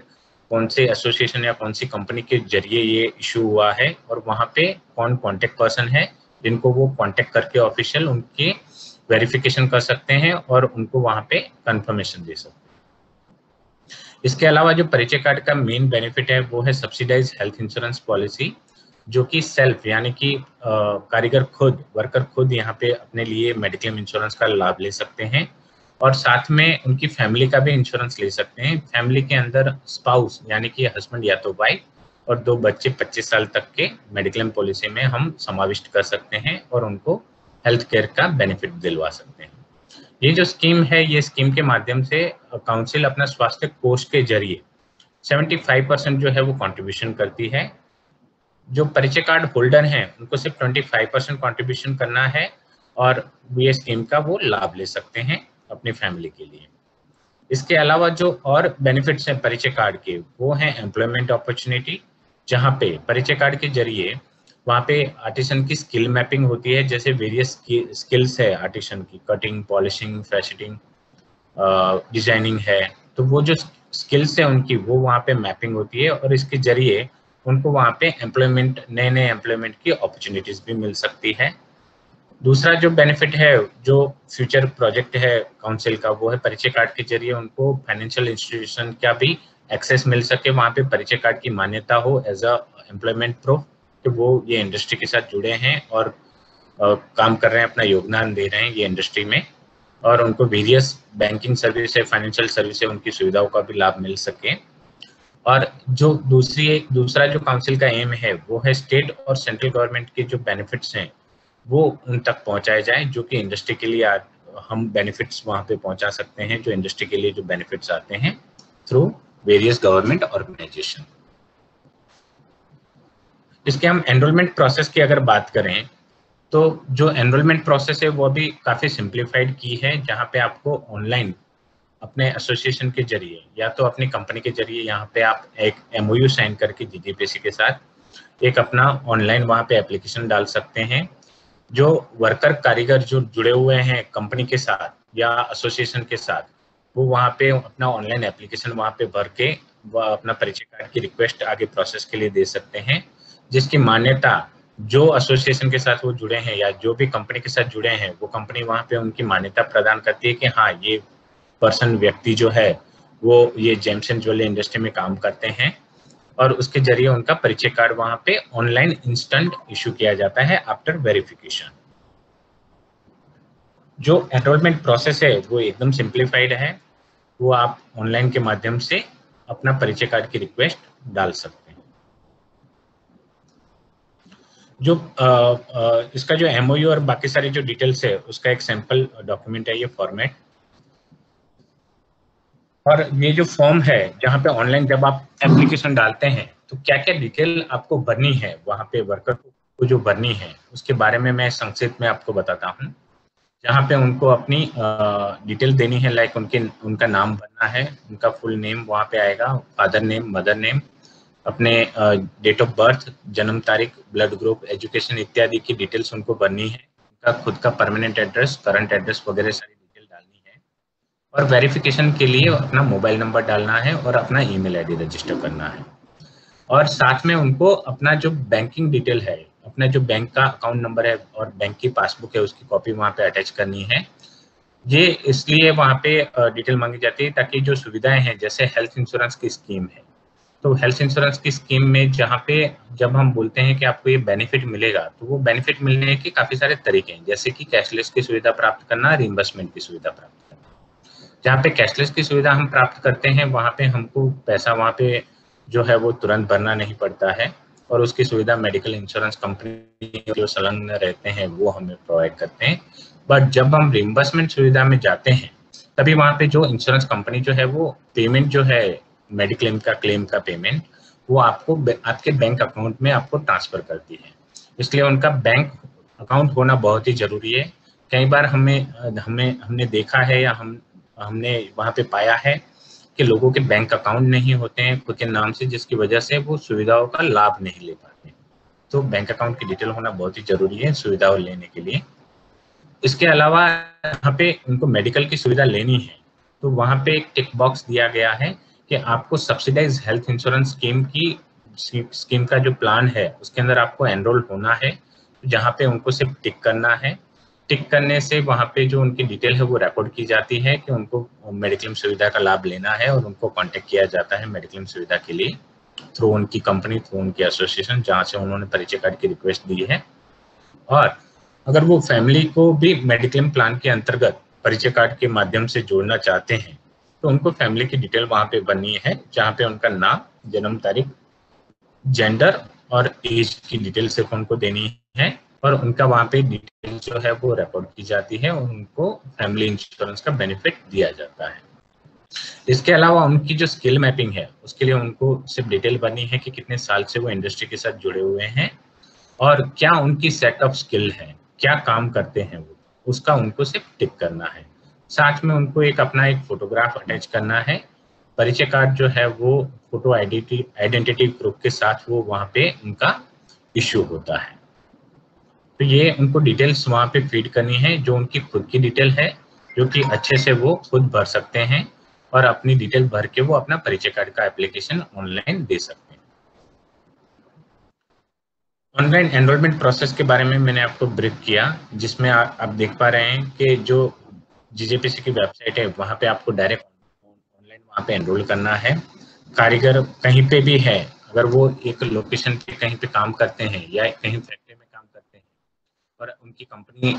कौन से एसोसिएशन या कौन सी कंपनी के जरिए ये इशू हुआ है और वहाँ पे कौन कॉन्टेक्ट पर्सन है जिनको वो कॉन्टेक्ट करके ऑफिशियल उनके वेरिफिकेशन कर सकते हैं और उनको वहाँ पे कंफर्मेशन दे सकते हैं। इसके अलावा जो परिचय कार्ड का मेन बेनिफिट है वो है सब्सिडाइज हेल्थ इंश्योरेंस पॉलिसी, जो कि सेल्फ यानी कि कारीगर खुद, वर्कर खुद यहाँ पे अपने लिए मेडिक्लेम इंश्योरेंस का लाभ ले सकते हैं और साथ में उनकी फैमिली का भी इंश्योरेंस ले सकते हैं। फैमिली के अंदर स्पाउस यानी कि हस्बैंड या तो वाइफ और 2 बच्चे 25 साल तक के मेडिक्लेम पॉलिसी में हम समाविष्ट कर सकते हैं और उनको हेल्थ केयर का बेनिफिट दिलवा सकते हैं। ये जो स्कीम है, ये स्कीम के माध्यम से काउंसिल अपना स्वास्थ्य कोष के जरिए 75% जो है वो कंट्रीब्यूशन करती है। जो परिचय कार्ड होल्डर हैं उनको सिर्फ 25% कंट्रीब्यूशन करना है और ये स्कीम का वो लाभ ले सकते हैं अपनी फैमिली के लिए। इसके अलावा जो और बेनिफिट्स हैं परिचय कार्ड के, वो हैं एम्प्लॉयमेंट अपॉर्चुनिटी, जहाँ पे परिचय कार्ड के जरिए वहाँ पे आर्टिसन की स्किल मैपिंग होती है। जैसे वेरियस स्किल्स है आर्टिसन की, कटिंग, पॉलिशिंग, फैशनिंग, डिजाइनिंग है, तो वो जो स्किल्स है उनकी वो वहाँ पे मैपिंग होती है और इसके जरिए उनको वहाँ पे एम्प्लॉयमेंट, नए एम्प्लॉयमेंट की अपॉर्चुनिटीज भी मिल सकती है। दूसरा जो बेनिफिट है, जो फ्यूचर प्रोजेक्ट है काउंसिल का, वो है परिचय कार्ड के जरिए उनको फाइनेंशियल इंस्टीट्यूशन का भी एक्सेस मिल सके, वहाँ पे परिचय कार्ड की मान्यता हो एज अ एम्प्लॉयमेंट प्रूफ कि वो ये इंडस्ट्री के साथ जुड़े हैं और काम कर रहे हैं, अपना योगदान दे रहे हैं ये इंडस्ट्री में, और उनको वेरियस बैंकिंग सर्विस है, फाइनेंशियल सर्विस है, उनकी सुविधाओं का भी लाभ मिल सके। और जो दूसरा जो काउंसिल का एम है वो है स्टेट और सेंट्रल गवर्नमेंट के जो बेनिफिट्स हैं वो उन तक पहुंचाए जाएं, जो कि इंडस्ट्री के लिए हम बेनिफिट्स वहां पे पहुंचा सकते हैं, जो इंडस्ट्री के लिए जो बेनिफिट्स आते हैं थ्रू वेरियस गवर्नमेंट ऑर्गेनाइजेशन। इसके हम एनरोलमेंट प्रोसेस की अगर बात करें तो जो एनरोलमेंट प्रोसेस है वो भी काफी सिंप्लीफाइड की है, जहाँ पे आपको ऑनलाइन अपने एसोसिएशन के जरिए या तो अपनी कंपनी के जरिए यहाँ पे आप एक MOU साइन करके DGPC के साथ एक अपना ऑनलाइन वहाँ पे एप्लीकेशन डाल सकते हैं। जो वर्कर, कारीगर जो जुड़े हुए हैं कंपनी के साथ या एसोसिएशन के साथ, वो वहाँ पे अपना ऑनलाइन एप्लीकेशन वहाँ पे भर के वह अपना परिचय कार्ड की रिक्वेस्ट आगे प्रोसेस के लिए दे सकते हैं, जिसकी मान्यता जो एसोसिएशन के साथ वो जुड़े हैं या जो भी कंपनी के साथ जुड़े हैं, वो कंपनी वहाँ पे उनकी मान्यता प्रदान करती है कि हाँ, ये पर्सन, व्यक्ति जो है वो ये जेम्स एंड ज्वेलरी इंडस्ट्री में काम करते हैं, और उसके जरिए उनका परिचय कार्ड वहां पे ऑनलाइन इंस्टेंट इशू किया जाता है आफ्टर वेरिफिकेशन। जो एनरोलमेंट प्रोसेस है वो एकदम सिंप्लीफाइड है, वो आप ऑनलाइन के माध्यम से अपना परिचय कार्ड की रिक्वेस्ट डाल सकते हैं। जो इसका जो MOU और बाकी सारी जो डिटेल्स है उसका एक सैंपल डॉक्यूमेंट है ये फॉर्मेट, और ये जो फॉर्म है जहाँ पे ऑनलाइन जब आप एप्लीकेशन डालते हैं तो क्या क्या डिटेल आपको भरनी है वहाँ पे वर्कर को को जो भरनी है उसके बारे में मैं संक्षिप्त में आपको बताता हूँ। जहाँ पे उनको अपनी डिटेल देनी है, लाइक उनका नाम भरना है, उनका फुल नेम वहाँ पे आएगा, फादर नेम, मदर नेम, अपने डेट ऑफ बर्थ, जन्म तारीख, ब्लड ग्रुप, एजुकेशन इत्यादि की डिटेल्स उनको भरनी है। उनका खुद का परमानेंट एड्रेस, करंट एड्रेस वगैरह सारी डिटेल डालनी है। और वेरिफिकेशन के लिए अपना मोबाइल नंबर डालना है और अपना ईमेल आईडी रजिस्टर करना है। और साथ में उनको अपना जो बैंकिंग डिटेल है, अपना जो बैंक का अकाउंट नंबर है और बैंक की पासबुक है, उसकी कॉपी वहाँ पे अटैच करनी है। ये इसलिए वहाँ पे डिटेल मांगी जाती है ताकि जो सुविधाएं हैं, जैसे हेल्थ इंश्योरेंस की स्कीम है, तो हेल्थ इंश्योरेंस की स्कीम में जहाँ पे जब हम बोलते हैं कि आपको ये बेनिफिट मिलेगा, तो वो बेनिफिट मिलने के काफी सारे तरीके हैं, जैसे कि कैशलेस की सुविधा प्राप्त करना, रिइंबर्समेंट की सुविधा प्राप्त करना। जहाँ पे कैशलेस की सुविधा हम प्राप्त करते हैं, वहाँ पे हमको पैसा वहाँ पे जो है वो तुरंत भरना नहीं पड़ता है, और उसकी सुविधा मेडिकल इंश्योरेंस कंपनी जो संलग्न रहते हैं वो हमें प्रोवाइड करते हैं। बट जब हम रिइंबर्समेंट सुविधा में जाते हैं, तभी वहाँ पे जो इंश्योरेंस कंपनी जो है वो पेमेंट जो है मेडिक्लेम का, क्लेम का पेमेंट, वो आपको आपके बैंक अकाउंट में आपको ट्रांसफर करती है। इसलिए उनका बैंक अकाउंट होना बहुत ही जरूरी है। कई बार हमने देखा है या हमने वहाँ पे पाया है कि लोगों के बैंक अकाउंट नहीं होते हैं खुद के नाम से, जिसकी वजह से वो सुविधाओं का लाभ नहीं ले पाते। तो बैंक अकाउंट की डिटेल होना बहुत ही जरूरी है सुविधाओं लेने के लिए। इसके अलावा यहाँ पे उनको मेडिकल की सुविधा लेनी है, तो वहाँ पे एक टिक बॉक्स दिया गया है कि आपको सब्सिडाइज हेल्थ इंश्योरेंस स्कीम का जो प्लान है उसके अंदर आपको एनरोल होना है, जहाँ पे उनको सिर्फ टिक करना है। टिक करने से वहाँ पे जो उनकी डिटेल है वो रिकॉर्ड की जाती है कि उनको मेडिक्लेम सुविधा का लाभ लेना है, और उनको कॉन्टेक्ट किया जाता है मेडिक्लेम सुविधा के लिए थ्रू उनकी कंपनी, थ्रू उनकी एसोसिएशन जहाँ से उन्होंने परिचय कार्ड की रिक्वेस्ट दी है। और अगर वो फैमिली को भी मेडिक्लेम प्लान के अंतर्गत परिचय कार्ड के माध्यम से जोड़ना चाहते हैं, तो उनको फैमिली की डिटेल वहाँ पे बननी है, जहाँ पे उनका नाम, जन्म तारीख, जेंडर और एज की डिटेल सिर्फ उनको देनी है, और उनका वहाँ पे डिटेल जो है वो रिकॉर्ड की जाती है और उनको फैमिली इंश्योरेंस का बेनिफिट दिया जाता है। इसके अलावा उनकी जो स्किल मैपिंग है उसके लिए उनको सिर्फ डिटेल बननी है कि कितने साल से वो इंडस्ट्री के साथ जुड़े हुए हैं और क्या उनकी सेट ऑफ स्किल है, क्या काम करते हैं वो, उसका उनको सिर्फ टिक करना है। साथ में उनको अपना एक फोटोग्राफ अटैच करना है। परिचय कार्ड जो है वो फोटो आइडेंटिटी प्रूफ के साथ वो वहाँ पे उनका इश्यू होता है। तो ये उनको डिटेल्स वहाँ पे फीड करनी है, जो उनकी खुद की डिटेल है, जो कि अच्छे से वो खुद भर सकते हैं, और अपनी डिटेल भर के वो अपना परिचय कार्ड का एप्लीकेशन ऑनलाइन दे सकते हैं। ऑनलाइन एनरोलमेंट प्रोसेस के बारे में मैंने आपको ब्रीफ किया, जिसमें आप देख पा रहे हैं कि जो जीजेपीसी की वेबसाइट है वहाँ पे आपको डायरेक्ट ऑनलाइन वहाँ पे एनरोल करना है। कारीगर कहीं पे भी है, अगर वो एक लोकेशन पे कहीं पे काम करते हैं या कहीं फैक्ट्री में काम करते हैं और उनकी कंपनी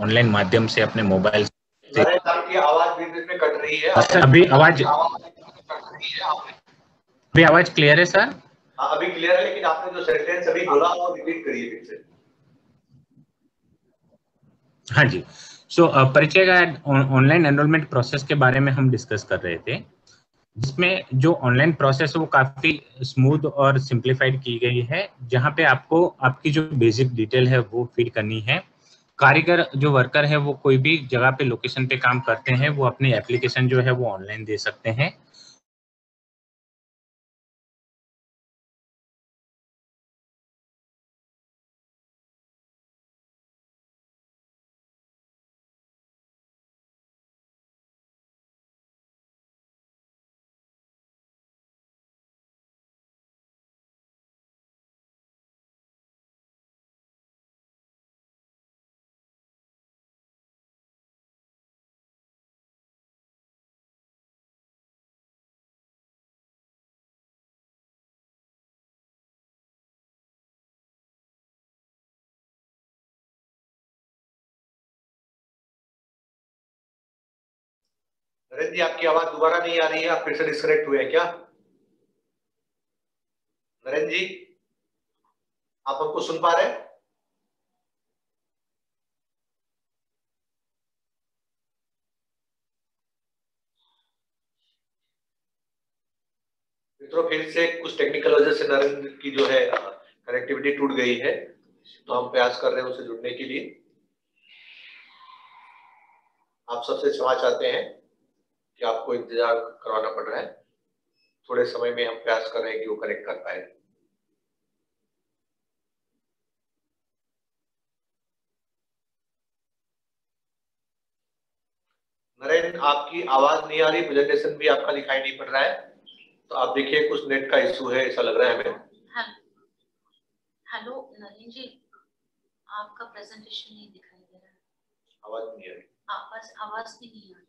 ऑनलाइन माध्यम से अपने मोबाइल से, आपकी आवाज बीच में कट रही है। सर अभी आवाज क्लियर है सर? हाँ अभी क्लियर है, लेकिन आपने जो सेंटेंस अभी बोला वो रिपीट करिए फिर से। हाँ जी, सो परिचय कार्ड ऑनलाइन एनरोलमेंट प्रोसेस के बारे में हम डिस्कस कर रहे थे, जिसमें जो ऑनलाइन प्रोसेस है वो काफी स्मूथ और सिंप्लीफाइड की गई है, जहाँ पे आपको आपकी जो बेसिक डिटेल है वो फीड करनी है। कारीगर जो वर्कर है वो कोई भी जगह पे लोकेशन पे काम करते हैं, वो अपनी एप्लीकेशन जो है वो ऑनलाइन दे सकते हैं। नरेंद्र जी आपकी आवाज दोबारा नहीं आ रही है, आप फिर से डिस्कनेक्ट हुए हैं क्या? नरेंद्र जी आप हमको सुन पा रहे हैं? फिर से कुछ टेक्निकल वजह से नरेंद्र की जो है कनेक्टिविटी टूट गई है, तो हम प्रयास कर रहे हैं उसे जुड़ने के लिए। आप सबसे क्षमा चाहते हैं कि आपको इंतजार करवाना पड़ रहा है। थोड़े समय में हम प्रयास कर रहे हैं कि वो कनेक्ट कर पाए। नरेंद्र, आपकी आवाज नहीं आ रही, प्रेजेंटेशन भी आपका दिखाई नहीं पड़ रहा है, तो आप देखिए कुछ नेट का इशू है ऐसा लग रहा है हमें। हेलो नरेंद्र जी, आपका प्रेजेंटेशन नहीं दिखाई दे रहा है। आवाज नहीं आ रही। आवाज भी नहीं आ रही।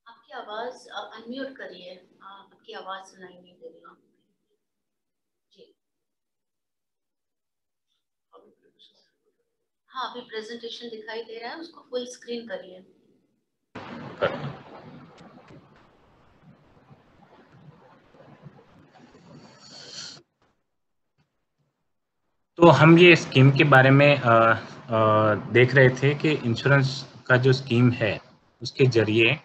आपकी आवाज अनम्यूट करिए, आपकी आवाज सुनाई नहीं दे रही जी। हाँ, अभी प्रेजेंटेशन दिखाई दे रहा है, उसको फुल स्क्रीन करिए। तो हम ये स्कीम के बारे में देख रहे थे कि इंश्योरेंस का जो स्कीम है उसके जरिए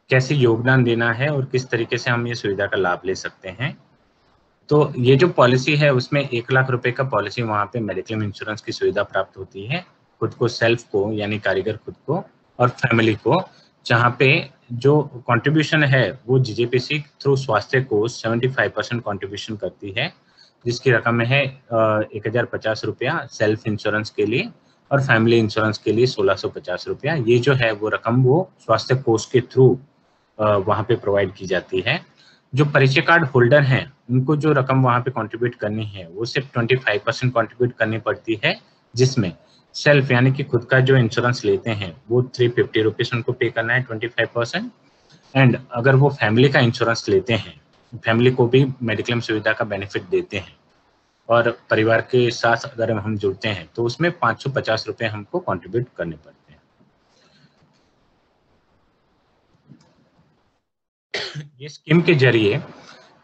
कैसे योगदान देना है और किस तरीके से हम ये सुविधा का लाभ ले सकते हैं। तो ये जो पॉलिसी है उसमें 1 लाख रुपए का पॉलिसी वहाँ पे मेडिक्लेम इंश्योरेंस की सुविधा प्राप्त होती है, खुद को, सेल्फ को यानी कारीगर खुद को और फैमिली को, जहाँ पे जो कंट्रीब्यूशन है वो जीजेपीसी थ्रू स्वास्थ्य कोष 75% कंट्रीब्यूशन करती है, जिसकी रकम है 1050 रुपया सेल्फ इंश्योरेंस के लिए और फैमिली इंश्योरेंस के लिए 1650 रुपया। ये जो है वो रकम वो स्वास्थ्य कोष के थ्रू वहाँ पे प्रोवाइड की जाती है। जो परिचय कार्ड होल्डर हैं उनको जो रकम वहाँ पे कंट्रीब्यूट करनी है वो सिर्फ 25% कंट्रीब्यूट करनी पड़ती है, जिसमें सेल्फ यानी कि खुद का जो इंश्योरेंस लेते हैं वो 350 रुपीज उनको पे करना है 25%। एंड अगर वो फैमिली का इंश्योरेंस लेते हैं, फैमिली को भी मेडिक्लेम सुविधा का बेनिफिट देते हैं और परिवार के साथ अगर हम जुड़ते हैं तो उसमें 550 रुपये हमको कंट्रीब्यूट करने पड़ते हैं। ये स्कीम के जरिए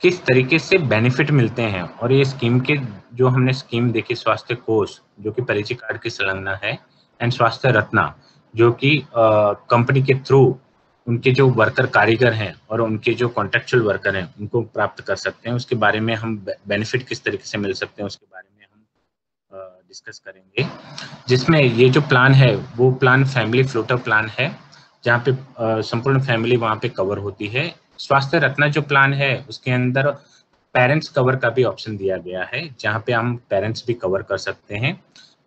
किस तरीके से बेनिफिट मिलते हैं और ये स्कीम के जो हमने स्कीम देखी, स्वास्थ्य कोष जो कि परिचय कार्ड की संलग्ना है एंड स्वास्थ्य रत्ना जो कि कंपनी के थ्रू उनके जो वर्कर कारीगर हैं और उनके जो कॉन्ट्रेक्चुअल वर्कर हैं उनको प्राप्त कर सकते हैं, उसके बारे में हम बेनिफिट किस तरीके से मिल सकते हैं उसके बारे में हम डिस्कस करेंगे। जिसमें ये जो प्लान है वो प्लान फैमिली फ्लोटर प्लान है, जहाँ पे संपूर्ण फैमिली वहाँ पे कवर होती है। स्वास्थ्य रत्ना जो प्लान है उसके अंदर पेरेंट्स कवर का भी ऑप्शन दिया गया है, जहाँ पे हम पेरेंट्स भी कवर कर सकते हैं,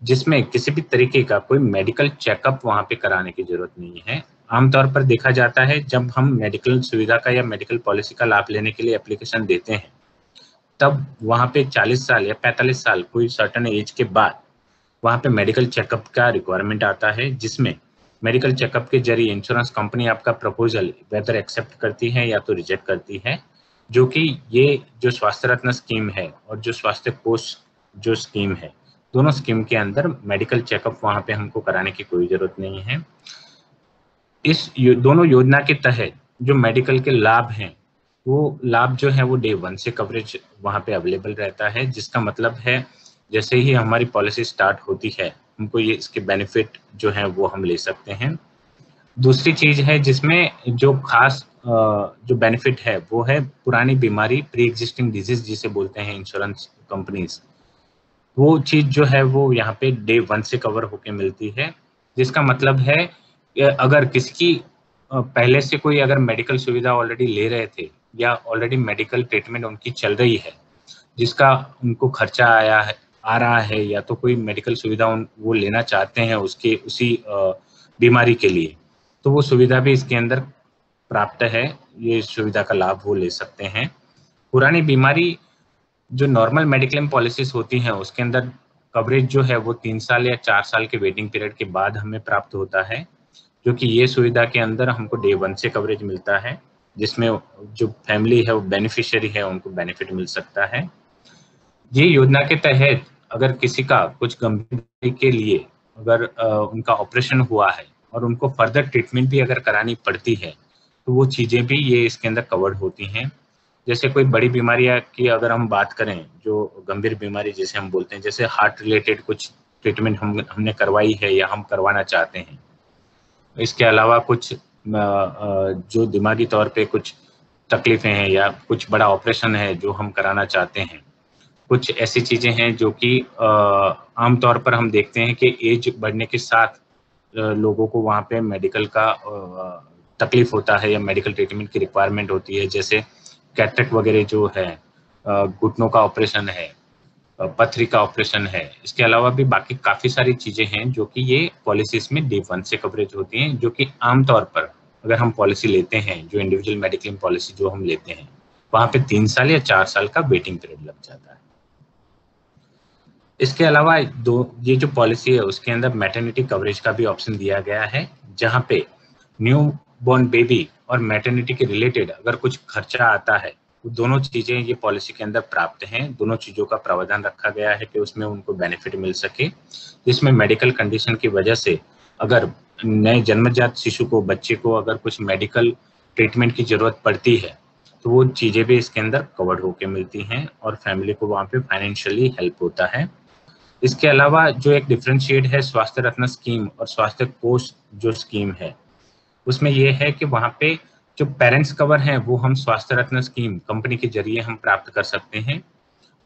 जिसमें किसी भी तरीके का कोई मेडिकल चेकअप वहाँ पे कराने की जरूरत नहीं है। आमतौर पर देखा जाता है जब हम मेडिकल सुविधा का या मेडिकल पॉलिसी का लाभ लेने के लिए एप्लीकेशन देते हैं तब वहाँ पे 40 साल या 45 साल कोई सर्टेन एज के बाद वहाँ पे मेडिकल चेकअप का रिक्वायरमेंट आता है, जिसमें मेडिकल चेकअप के जरिए इंश्योरेंस कंपनी आपका प्रपोजल वेदर एक्सेप्ट करती है या तो रिजेक्ट करती है। जो कि ये जो स्वास्थ्य रत्न स्कीम है और जो स्वास्थ्य कोष जो स्कीम है, दोनों स्कीम के अंदर मेडिकल चेकअप वहाँ पे हमको कराने की कोई जरूरत नहीं है। इस दोनों योजना के तहत जो मेडिकल के लाभ हैं वो लाभ जो है वो डे 1 से कवरेज वहाँ पे अवेलेबल रहता है, जिसका मतलब है जैसे ही हमारी पॉलिसी स्टार्ट होती है हमको ये इसके बेनिफिट जो है वो हम ले सकते हैं। दूसरी चीज है जिसमें जो खास जो बेनिफिट है वो है पुरानी बीमारी, प्री एग्जिस्टिंग डिजीज जिसे बोलते हैं इंश्योरेंस कंपनीज, वो चीज जो है वो यहाँ पे डे 1 से कवर होके मिलती है। जिसका मतलब है अगर किसी की पहले से कोई अगर मेडिकल सुविधा ऑलरेडी ले रहे थे या ऑलरेडी मेडिकल ट्रीटमेंट उनकी चल रही है जिसका उनको खर्चा आ रहा है या तो कोई मेडिकल सुविधा वो लेना चाहते हैं उसके उसी बीमारी के लिए, तो वो सुविधा भी इसके अंदर प्राप्त है, ये सुविधा का लाभ वो ले सकते हैं। पुरानी बीमारी जो नॉर्मल मेडिक्लेम पॉलिसीज होती हैं उसके अंदर कवरेज जो है वो 3 साल या 4 साल के वेटिंग पीरियड के बाद हमें प्राप्त होता है, जो कि ये सुविधा के अंदर हमको डे 1 से कवरेज मिलता है, जिसमें जो फैमिली है वो बेनिफिशियरी है उनको बेनिफिट मिल सकता है। ये योजना के तहत अगर किसी का कुछ गंभीर के लिए अगर उनका ऑपरेशन हुआ है और उनको फर्दर ट्रीटमेंट भी अगर करानी पड़ती है तो वो चीज़ें भी ये इसके अंदर कवर्ड होती हैं। जैसे कोई बड़ी बीमारियां की अगर हम बात करें, जो गंभीर बीमारी जैसे हम बोलते हैं, जैसे हार्ट रिलेटेड कुछ ट्रीटमेंट हमने करवाई है या हम करवाना चाहते हैं, इसके अलावा कुछ जो दिमागी तौर पे कुछ तकलीफें हैं या कुछ बड़ा ऑपरेशन है जो हम कराना चाहते हैं, कुछ ऐसी चीजें हैं जो कि आमतौर पर हम देखते हैं कि एज बढ़ने के साथ लोगों को वहाँ पे मेडिकल का तकलीफ होता है या मेडिकल ट्रीटमेंट की रिक्वायरमेंट होती है। जैसे कैटरेक्ट वगैरह जो है, घुटनों का ऑपरेशन है, पथरी का ऑपरेशन है। इसके अलावा भी बाकी काफी सारी चीजें हैं जो कि ये पॉलिसीज में D1 से कवरेज होती हैं, जो कि आमतौर पर अगर हम पॉलिसी लेते हैं, जो इंडिविजुअल मेडिक्लेम पॉलिसी जो हम लेते हैं, वहां पे 3 साल या 4 साल का वेटिंग पीरियड लग जाता है। इसके अलावा ये जो पॉलिसी है उसके अंदर मैटरनिटी कवरेज का भी ऑप्शन दिया गया है, जहाँ पे न्यू बॉर्न बेबी और मैटरनिटी के रिलेटेड अगर कुछ खर्चा आता है तो दोनों चीजें ये पॉलिसी के अंदर प्राप्त हैं। दोनों चीजों का प्रावधान रखा गया है कि उसमें उनको बेनिफिट मिल सके, जिसमें मेडिकल कंडीशन की वजह से अगर नए जन्मजात शिशु को, बच्चे को अगर कुछ मेडिकल ट्रीटमेंट की जरूरत पड़ती है तो वो चीजें भी इसके अंदर कवर्ड होके मिलती हैं और फैमिली को वहाँ पे फाइनेंशियली हेल्प होता है। इसके अलावा जो एक डिफरेंशिएट है स्वास्थ्य रत्न स्कीम और स्वास्थ्य कोष जो स्कीम है, उसमें ये है कि वहाँ पे जो पेरेंट्स कवर हैं वो हम स्वास्थ्य रत्न स्कीम कंपनी के जरिए हम प्राप्त कर सकते हैं।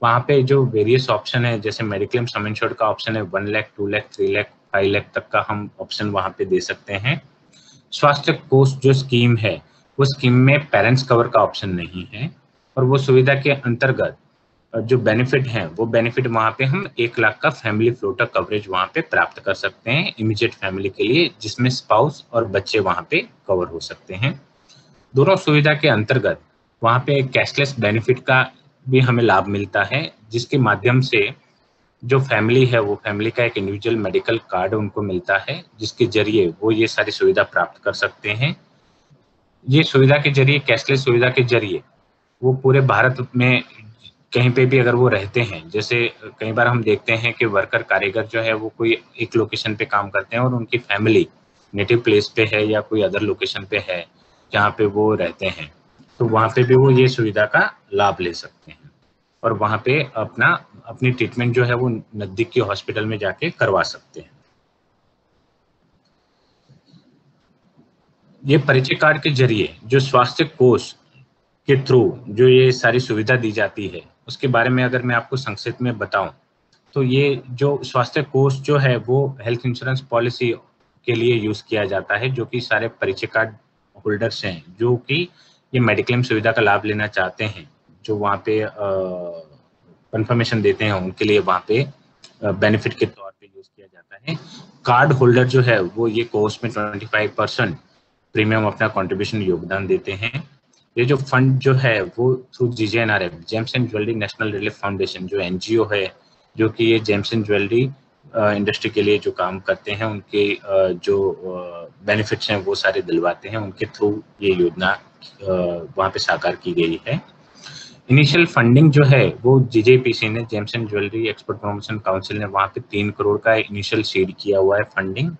वहाँ पे जो वेरियस ऑप्शन है, जैसे मेडिक्लेम सम इंश्योर्ड का ऑप्शन है 1 लाख, 2 लाख, 3 लाख, 5 लाख तक का हम ऑप्शन वहाँ पे दे सकते हैं। स्वास्थ्य कोष जो स्कीम है वो स्कीम में पेरेंट्स कवर का ऑप्शन नहीं है और वो सुविधा के अंतर्गत जो बेनिफिट है वो बेनिफिट वहाँ पे हम 1 लाख का फैमिली फ्लोटर कवरेज वहाँ पे प्राप्त कर सकते हैं इमीडिएट फैमिली के लिए, जिसमें स्पाउस और बच्चे वहाँ पे कवर हो सकते हैं। दोनों सुविधा के अंतर्गत वहाँ पे कैशलेस बेनिफिट का भी हमें लाभ मिलता है, जिसके माध्यम से जो फैमिली है वो फैमिली का एक इंडिविजुअल मेडिकल कार्ड उनको मिलता है, जिसके जरिए वो ये सारी सुविधा प्राप्त कर सकते हैं। ये सुविधा के जरिए, कैशलेस सुविधा के जरिए वो पूरे भारत में कहीं पे भी अगर वो रहते हैं, जैसे कई बार हम देखते हैं कि वर्कर कारीगर जो है वो कोई एक लोकेशन पे काम करते हैं और उनकी फैमिली नेटिव प्लेस पे है या कोई अदर लोकेशन पे है जहाँ पे वो रहते हैं, तो वहाँ पे भी वो ये सुविधा का लाभ ले सकते हैं और वहाँ पे अपनी ट्रीटमेंट जो है वो नजदीक के हॉस्पिटल में जाके करवा सकते हैं। ये परिचय कार्ड के जरिए जो स्वास्थ्य कोष के थ्रू जो ये सारी सुविधा दी जाती है उसके बारे में अगर मैं आपको संक्षिप्त में बताऊं तो ये जो स्वास्थ्य कोष जो है वो हेल्थ इंश्योरेंस पॉलिसी के लिए यूज किया जाता है, जो कि सारे परिचय कार्ड होल्डर्स हैं जो कि ये मेडिक्लेम सुविधा का लाभ लेना चाहते हैं, जो वहाँ पे कंफर्मेशन देते हैं उनके लिए वहाँ पे बेनिफिट के तौर पे यूज किया जाता है। कार्ड होल्डर जो है वो ये कोर्स में 25% प्रीमियम अपना कंट्रीब्यूशन योगदान देते हैं। ये जो फंड जो है वो through GJNRF, James and jewellery national relief foundation, जो NGO है जो कि ये जेम्स एंड ज्वेलरी इंडस्ट्री के लिए जो काम करते हैं, उनके जो बेनिफिट्स हैं वो सारे दिलवाते हैं, उनके थ्रू ये योजना वहाँ पे साकार की गई है। इनिशियल फंडिंग जो है वो JJPC ने, James and jewellery export promotion council ने वहाँ पे 3 करोड़ का इनिशियल सीड किया हुआ है फंडिंग,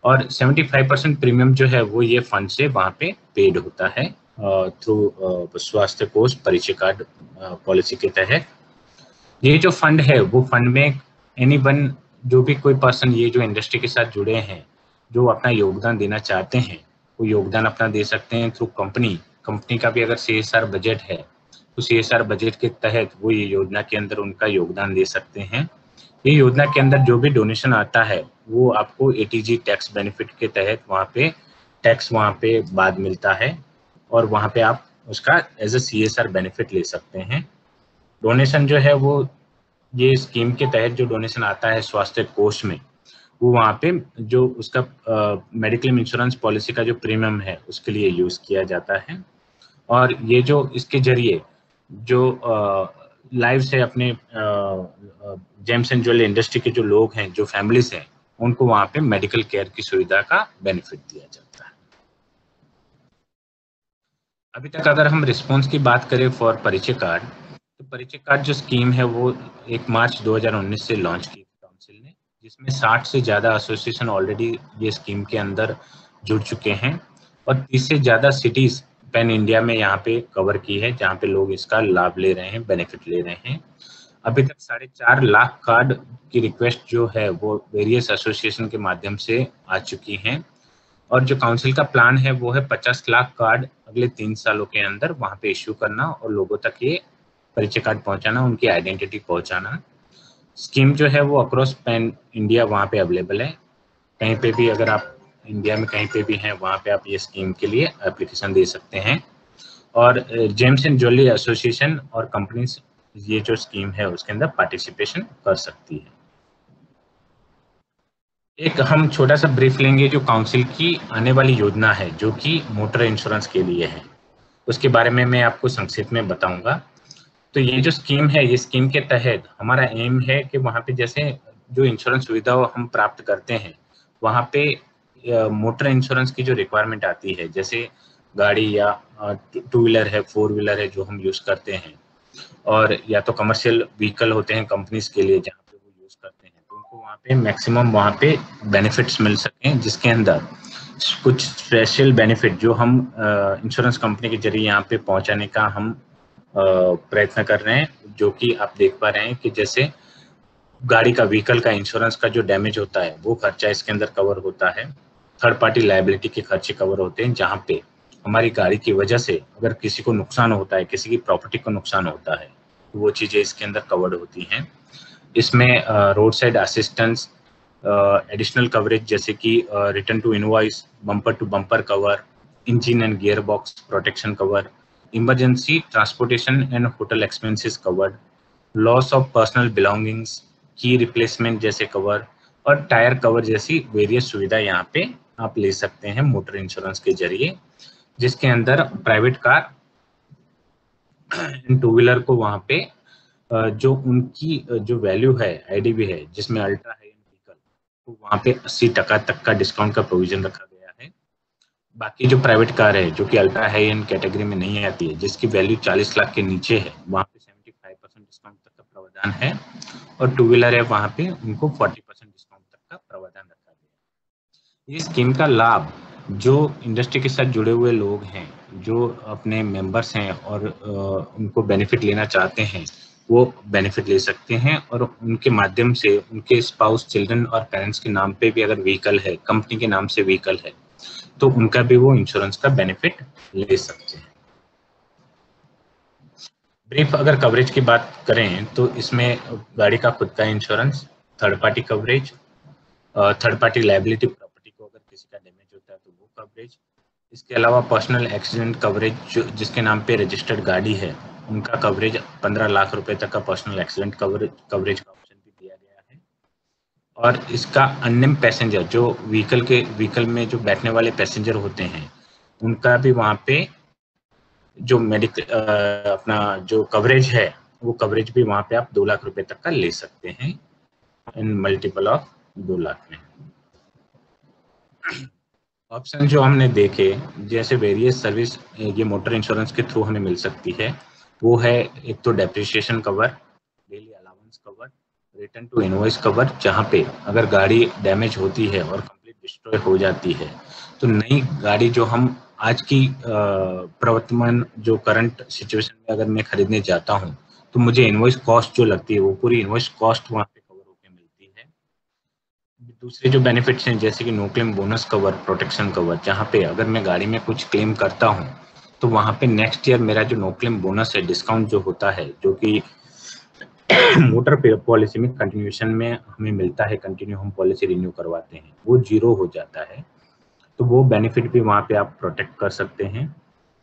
और 75% प्रीमियम जो है वो ये फंड से वहाँ पे पेड होता है थ्रू स्वास्थ्य कोष परिचय कार्ड पॉलिसी के तहत। ये जो फंड है वो फंड में एनीवन, जो भी कोई पर्सन ये जो इंडस्ट्री के साथ जुड़े हैं जो अपना योगदान देना चाहते हैं वो योगदान अपना दे सकते हैं थ्रू कंपनी का भी अगर CSR बजट है तो CSR बजट के तहत वो ये योजना के अंदर उनका योगदान दे सकते हैं। ये योजना के अंदर जो भी डोनेशन आता है वो आपको ATG टैक्स बेनिफिट के तहत वहाँ पे टैक्स वहाँ पे बाद मिलता है और वहाँ पे आप उसका एज अ CSR बेनिफिट ले सकते हैं। डोनेशन जो है वो ये स्कीम के तहत जो डोनेशन आता है स्वास्थ्य कोष में वो वहाँ पे जो उसका मेडिक्लेम इंश्योरेंस पॉलिसी का जो प्रीमियम है उसके लिए यूज किया जाता है। और ये जो इसके जरिए जो लाइव से अपने जेम्स एंड ज्वेलरी इंडस्ट्री के जो लोग हैं, जो फैमिलीज हैं, उनको वहाँ पे मेडिकल केयर की सुविधा का बेनिफिट दिया जाता है। अभी तक अगर हम रिस्पॉन्स की बात करें फॉर परिचय कार्ड, तो परिचय कार्ड जो स्कीम है वो 1 मार्च 2019 से लॉन्च की काउंसिल ने जिसमें 60 से ज़्यादा एसोसिएशन ऑलरेडी ये स्कीम के अंदर जुड़ चुके हैं और 30 से ज़्यादा सिटीज़ पैन इंडिया में यहाँ पे कवर की है, जहाँ पे लोग इसका लाभ ले रहे हैं, बेनिफिट ले रहे हैं। अभी तक 4.5 लाख कार्ड की रिक्वेस्ट जो है वो वेरियस एसोसिएशन के माध्यम से आ चुकी हैं और जो काउंसिल का प्लान है वो है 50 लाख कार्ड अगले 3 सालों के अंदर वहाँ पे इश्यू करना और लोगों तक ये परिचय कार्ड पहुँचाना, उनकी आइडेंटिटी पहुँचाना। स्कीम जो है वो अक्रॉस पैन इंडिया वहाँ पे अवेलेबल है। कहीं पे भी अगर आप इंडिया में कहीं पे भी हैं वहाँ पे आप ये स्कीम के लिए एप्लीकेशन दे सकते हैं और जेम्स एंड ज्वेलरी एसोसिएशन और कंपनीज ये जो स्कीम है उसके अंदर पार्टिसिपेशन कर सकती है। एक हम छोटा सा ब्रीफ लेंगे जो काउंसिल की आने वाली योजना है जो कि मोटर इंश्योरेंस के लिए है, उसके बारे में मैं आपको संक्षिप्त में बताऊंगा। तो ये जो स्कीम है, ये स्कीम के तहत हमारा एम है कि वहाँ पे जैसे जो इंश्योरेंस सुविधा हम प्राप्त करते हैं वहाँ पे मोटर इंश्योरेंस की जो रिक्वायरमेंट आती है, जैसे गाड़ी या 2 व्हीलर है, 4 व्हीलर है जो हम यूज करते हैं और या तो कमर्शियल व्हीकल होते हैं कंपनीज के लिए जहाँ पे वो यूज करते हैं, तो उनको वहाँ पे मैक्सिमम वहाँ पे बेनिफिट्स मिल सकें, जिसके अंदर कुछ स्पेशल बेनिफिट जो हम इंश्योरेंस कंपनी के जरिए यहाँ पे पहुँचाने का हम प्रयत्न कर रहे हैं, जो कि आप देख पा रहे हैं कि जैसे गाड़ी का व्हीकल का इंश्योरेंस का जो डैमेज होता है वो खर्चा इसके अंदर कवर होता है। थर्ड पार्टी लायबिलिटी के खर्चे कवर होते हैं, जहाँ पे हमारी गाड़ी की वजह से अगर किसी को नुकसान होता है, किसी की प्रॉपर्टी को नुकसान होता है, तो वो चीजें इसके अंदर कवर्ड होती हैं। इसमें road side assistance, additional coverage जैसे कि return to invoice, bumper to bumper cover, engine and gear box protection cover, emergency transportation and hotel expenses covered, loss of personal belongings, की रिप्लेसमेंट जैसे कवर और tyre cover जैसी various सुविधा यहाँ पे आप ले सकते हैं मोटर इंश्योरेंस के जरिए, जिसके अंदर प्राइवेट कार, 2 व्हीलर को वहाँ पे जो उनकी जो वैल्यू है आईडीवी है, जिसमें अल्ट्रा हाई एंड व्हीकल, तो वहाँ पे 80% तक का डिस्काउंट का प्रोविजन रखा गया है। बाकी जो प्राइवेट कार है जो कि अल्ट्रा हाई एंड कैटेगरी में नहीं आती है, जिसकी वैल्यू 40 लाख के नीचे है, वहाँ पे 75% डिस्काउंट तक का प्रावधान है और 2 व्हीलर है वहाँ पे उनको 40% डिस्काउंट तक का प्रावधान रखा गया है। ये स्कीम का लाभ जो इंडस्ट्री के साथ जुड़े हुए लोग हैं, जो अपने मेंबर्स हैं और उनको बेनिफिट लेना चाहते हैं, वो बेनिफिट ले सकते हैं और उनके माध्यम से उनके स्पाउस, चिल्ड्रन और पेरेंट्स के नाम पे भी अगर व्हीकल है, कंपनी के नाम से व्हीकल है, तो उनका भी वो इंश्योरेंस का बेनिफिट ले सकते हैं। ब्रीफ अगर कवरेज की बात करें तो इसमें गाड़ी का खुद का insurance, third party coverage, third party liability, property को अगर किसी का डैमेज होता है तो वो कवरेज, इसके अलावा पर्सनल एक्सीडेंट कवरेज जिसके नाम पे रजिस्टर्ड गाड़ी है उनका कवरेज 15 लाख रुपए तक का पर्सनल एक्सीडेंट कवरेज का ऑप्शन भी दिया गया है। और इसका अननेम पैसेंजर जो व्हीकल में जो बैठने वाले पैसेंजर होते हैं उनका भी वहाँ पे जो मेडिकल अपना जो कवरेज है वो कवरेज भी वहाँ पे आप 2 लाख रुपए तक का ले सकते हैं इन मल्टीपल ऑफ 2 लाख में। ऑप्शन जो हमने देखे जैसे वेरियस सर्विस ये मोटर इंश्योरेंस के थ्रू हमें मिल सकती है, वो है एक तो depreciation cover, daily allowance cover, return to invoice cover, जहाँ पे अगर गाड़ी डैमेज होती है और कंप्लीट डिस्ट्रॉय हो जाती है तो नई गाड़ी जो हम आज की प्रवर्तमान जो करंट सिचुएशन में अगर मैं खरीदने जाता हूँ तो मुझे इनवॉइस कॉस्ट जो लगती है वो पूरी इनवॉइस कॉस्ट वहाँ पे कवर होकर मिलती है। दूसरे जो बेनिफिट्स हैं जैसे कि no claim bonus cover, protection cover, जहाँ पे अगर मैं गाड़ी में कुछ क्लेम करता हूँ तो वहाँ पे नेक्स्ट ईयर मेरा जो नो क्लेम बोनस है, डिस्काउंट जो होता है, जो कि मोटर पॉलिसी में कंटिन्यूएशन में हमें मिलता है, कंटिन्यू हम पॉलिसी रिन्यू करवाते हैं, वो 0 हो जाता है, तो वो बेनिफिट भी वहाँ पे आप प्रोटेक्ट कर सकते हैं।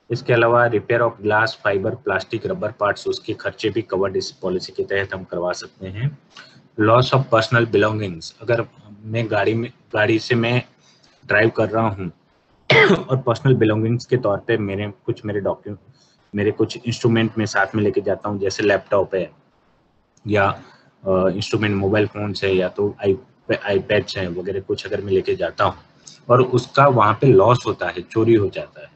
इसके अलावा repair of glass, fibre, plastic, rubber parts, उसके खर्चे भी कवर्ड इस पॉलिसी के तहत हम करवा सकते हैं। लॉस ऑफ पर्सनल बिलोंगिंग्स, अगर मैं गाड़ी से मैं ड्राइव कर रहा हूँ और पर्सनल बिलोंगिंग्स के तौर पे मेरे डॉक्यूमेंट, मेरे कुछ इंस्ट्रूमेंट में साथ में लेके जाता हूँ, जैसे लैपटॉप है या इंस्ट्रूमेंट मोबाइल फोन है या तो आईपैड्स हैं वगैरह कुछ अगर मैं लेके जाता हूँ और उसका वहाँ पे लॉस होता है, चोरी हो जाता है,